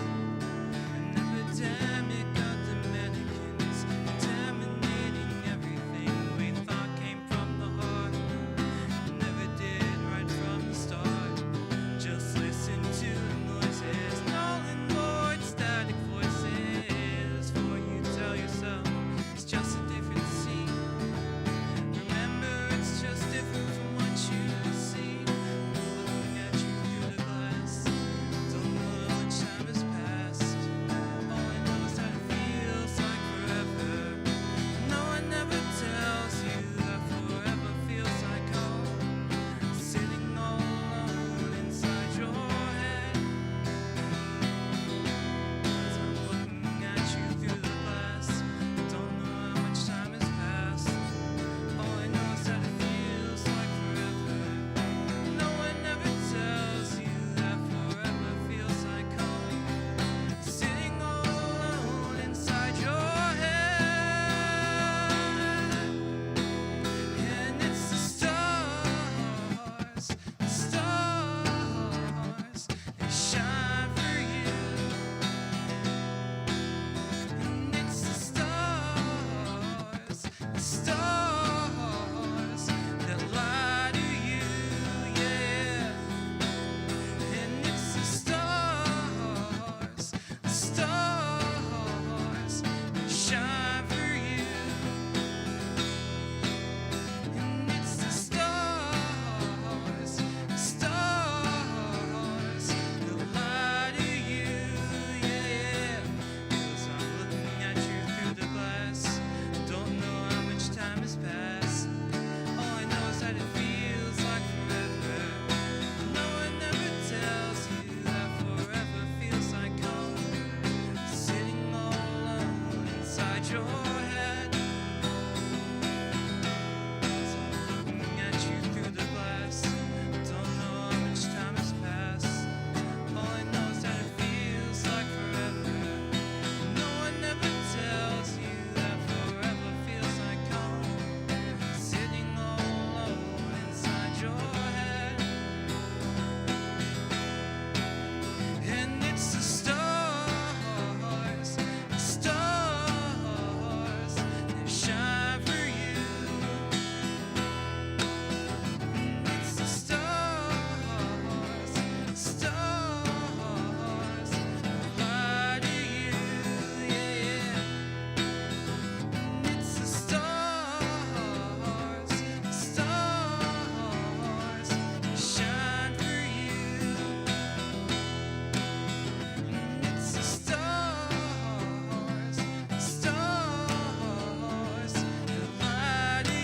An epidemic of the mannequins, contaminating everything we thought came from the heart. Never did right from the start. Just listen to the noises, null and void static voices. For you tell yourself it's just a different scene. Remember, it's just different from what you see. Looking at you through the glass, don't know how much time has passed. All I know is that it feels like forever. No one ever tells you that forever feels like home. Sitting all alone inside your head. As I'm looking at you through the glass, don't know how much time has passed. All I know is that it feels like forever. No one ever tells you that forever feels like home. Sitting all alone inside your head. And it's the stars, they shine for you. And it's the stars that lie to you, yeah. And it's the stars that shine for you. And it's the stars that lie to you, yeah. 'Cause I'm looking at you through the glass, don't know how much time has passed. All I know is that it feels like forever. No one ever tells you that forever feels like home. Sitting all alone inside your head. As I'm looking at you through the glass, don't know how much time has passed. All I know is that it feels like forever. No one ever tells you that forever feels like home. Sitting all alone inside your head. And it's the stars that shine for you. And it's the stars that lie to you, yeah. And it's the stars that shine for you. And it's the stars that lie to you.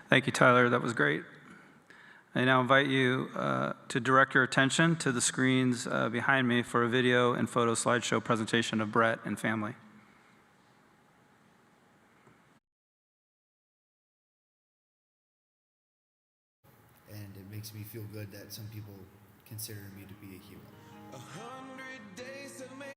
Thank you, Tyler. That was great. I now invite you to direct your attention to the screens behind me for a video and photo slideshow presentation of Brett and family. And it makes me feel good that some people consider me to be a hero. 100 days to make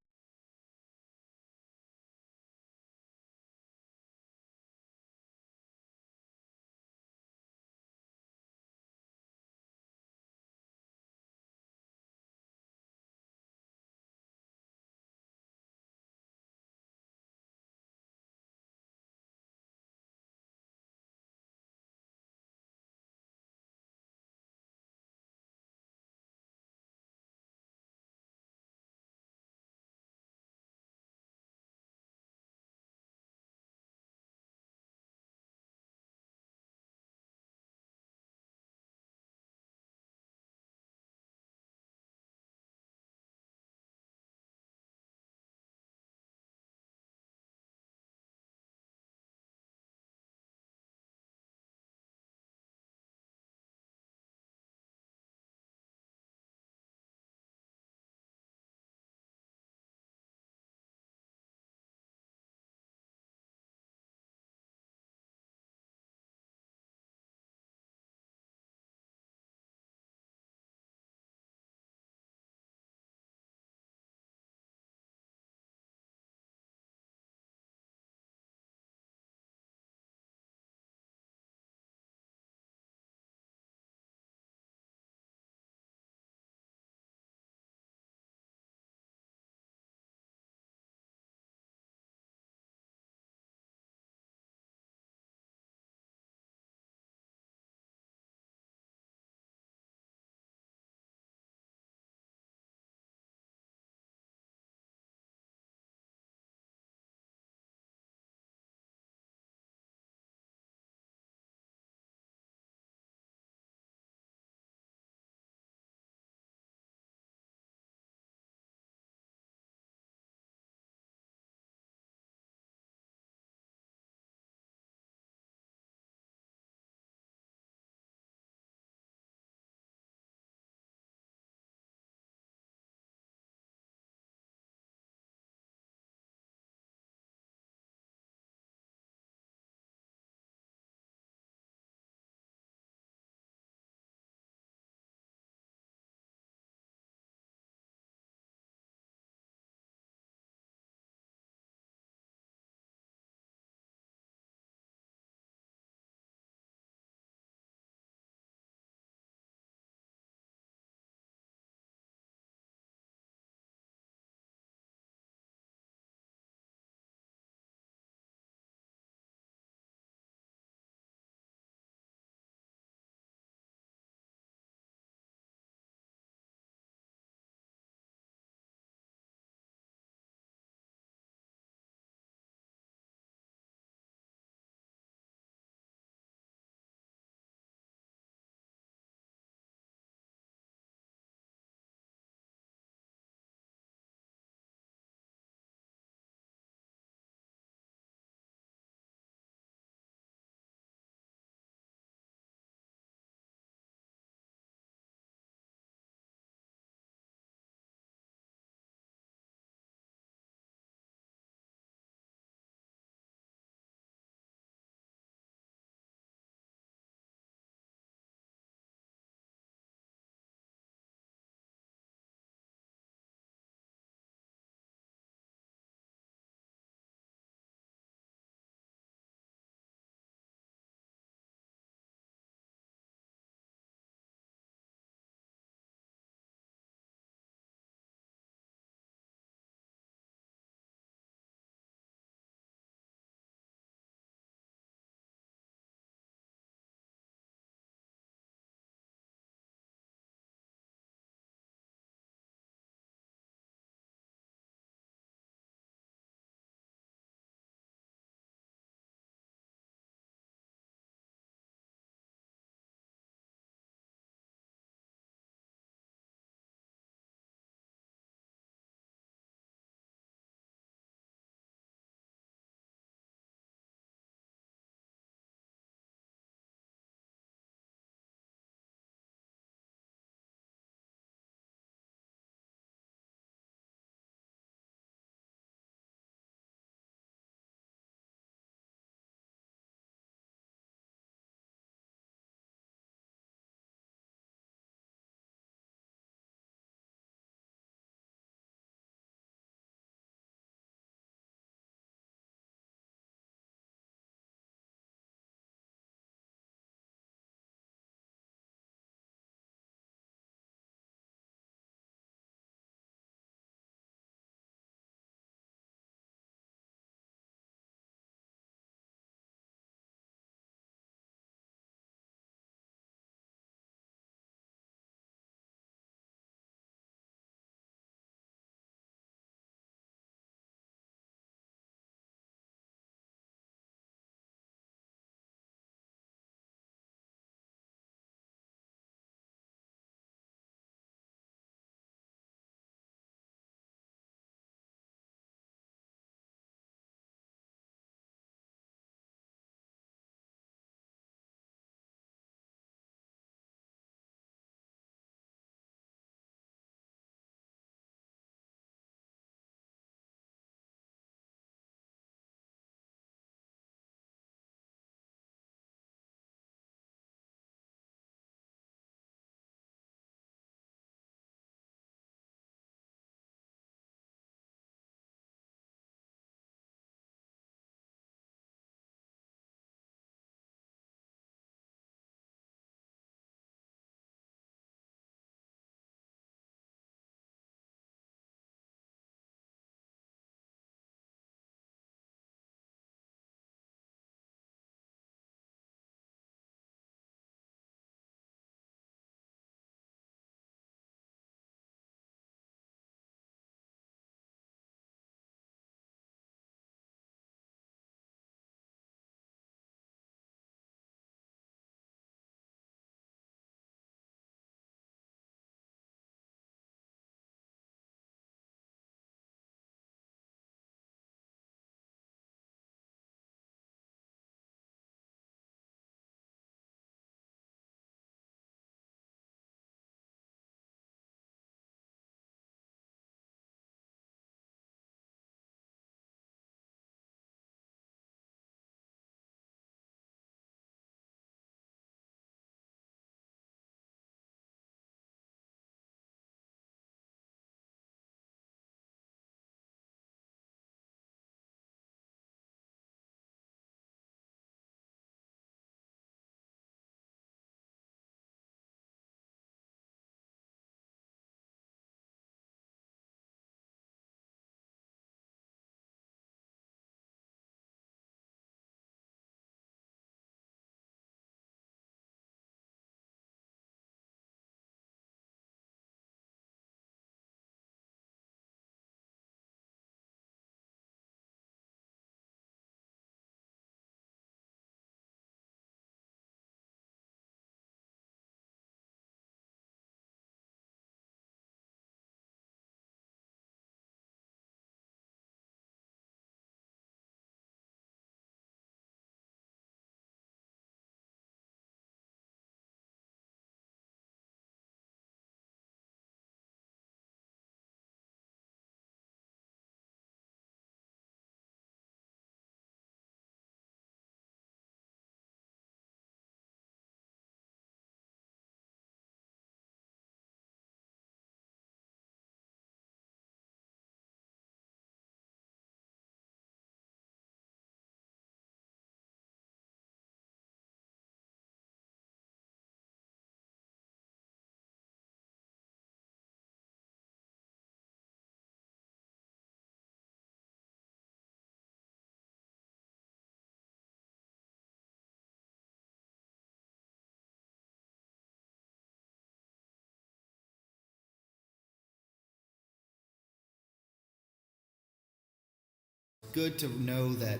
good to know that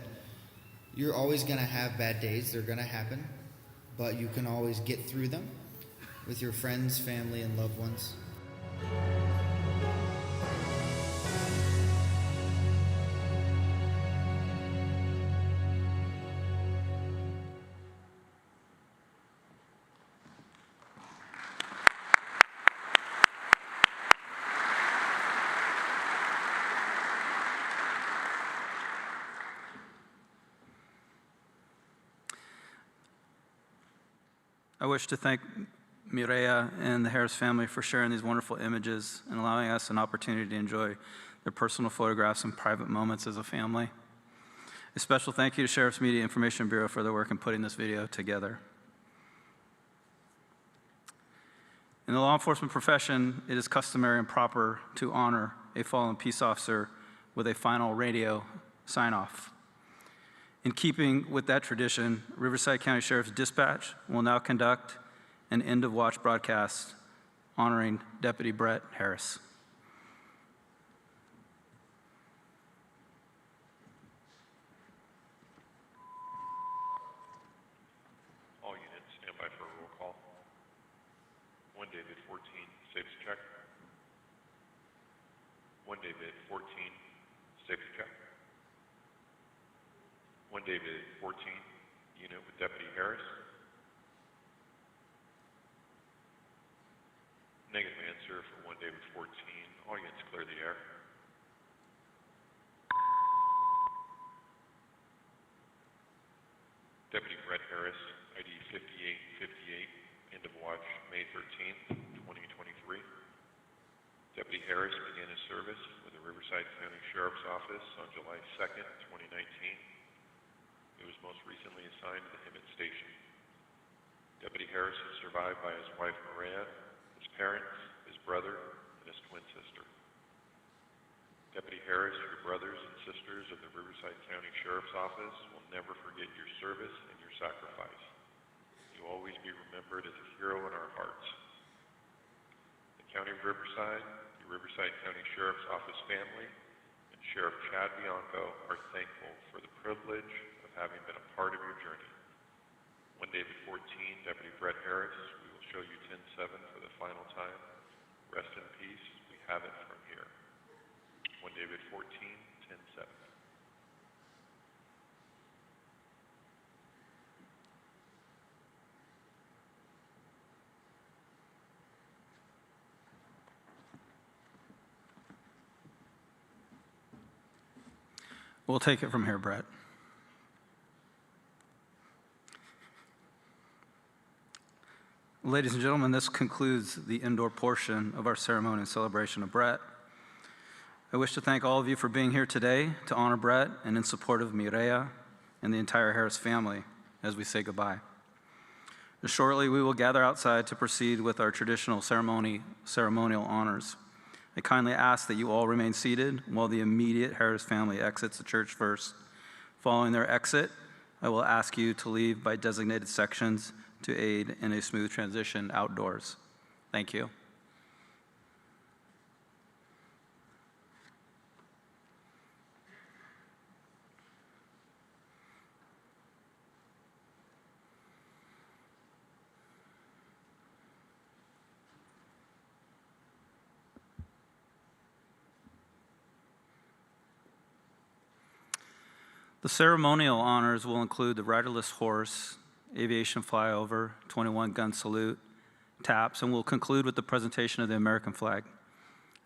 you're always going to have bad days. They're going to happen, but you can always get through them with your friends, family, and loved ones. I wish to thank Mireya and the Harris family for sharing these wonderful images and allowing us an opportunity to enjoy their personal photographs and private moments as a family. A special thank you to Sheriff's Media Information Bureau for their work in putting this video together. In the law enforcement profession, it is customary and proper to honor a fallen peace officer with a final radio sign-off. In keeping with that tradition, Riverside County Sheriff's Dispatch will now conduct an end-of-watch broadcast honoring Deputy Brett Harris. All units, stand by for a roll call. 1 David 14, safe check. 1 David 14, safe check. 1 David 14, unit with Deputy Harris. Negative answer for 1 David 14. All units clear the air. Deputy Brett Harris, ID 5858, end of watch May 13th, 2023. Deputy Harris began his service with the Riverside County Sheriff's Office on July 2nd, 2019. He was most recently assigned to the Hemet Station. Deputy Harris is survived by his wife Maria, his parents, his brother, and his twin sister. Deputy Harris, your brothers and sisters of the Riverside County Sheriff's Office will never forget your service and your sacrifice. You will always be remembered as a hero in our hearts. The County of Riverside, the Riverside County Sheriff's Office family, and Sheriff Chad Bianco are thankful for the privilege of having been a part of your journey. 1 David 14, Deputy Brett Harris, we will show you 10-7 for the final time. Rest in peace, we have it from here. 1 David 14, 10-7. We'll take it from here, Brett. Ladies and gentlemen, this concludes the indoor portion of our ceremony and celebration of Brett. I wish to thank all of you for being here today to honor Brett and in support of Mireya and the entire Harris family as we say goodbye. Shortly, we will gather outside to proceed with our traditional ceremonial honors. I kindly ask that you all remain seated while the immediate Harris family exits the church first. Following their exit, I will ask you to leave by designated sections to aid in a smooth transition outdoors. Thank you. The ceremonial honors will include the riderless horse, aviation flyover, 21-gun salute, taps, and we'll conclude with the presentation of the American flag.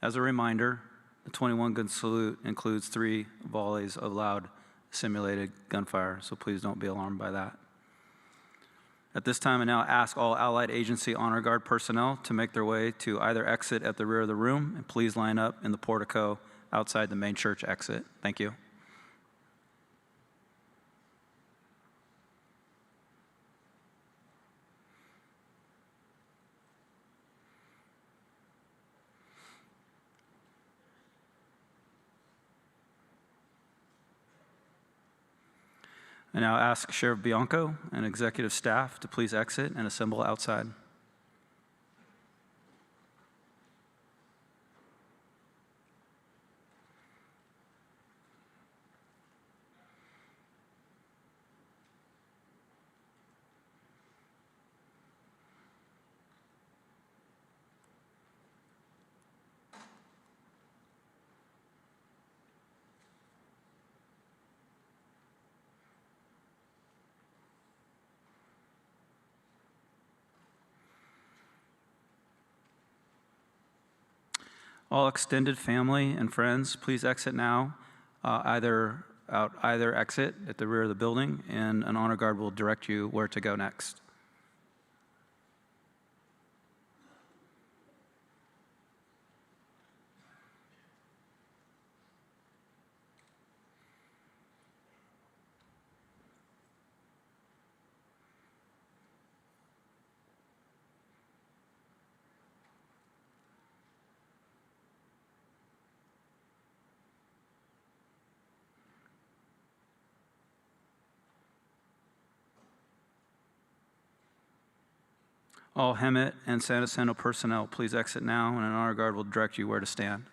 As a reminder, the 21-gun salute includes 3 volleys of loud simulated gunfire, so please don't be alarmed by that. At this time, I now ask all Allied Agency Honor Guard personnel to make their way to either exit at the rear of the room, and please line up in the portico outside the main church exit. Thank you. I now ask Sheriff Bianco and executive staff to please exit and assemble outside. All extended family and friends, please exit now, either exit at the rear of the building, and an honor guard will direct you where to go next. All Hemet and San Jacinto personnel, please exit now, and an honor guard will direct you where to stand.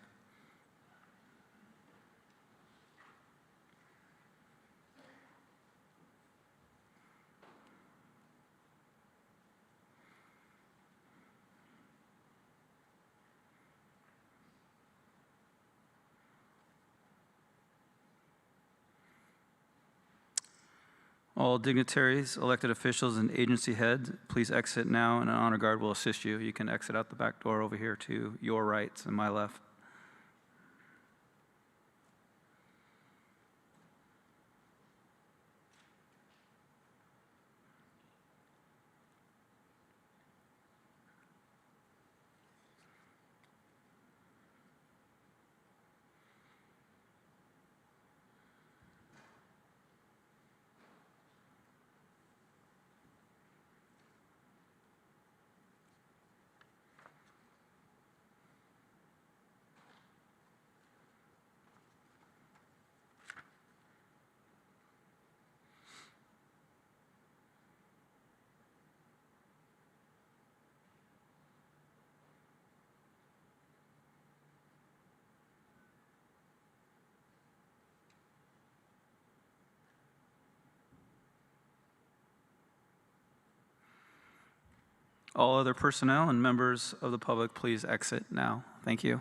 All dignitaries, elected officials, and agency heads, please exit now, and an honor guard will assist you. You can exit out the back door over here to your right and my left. All other personnel and members of the public, please exit now. Thank you.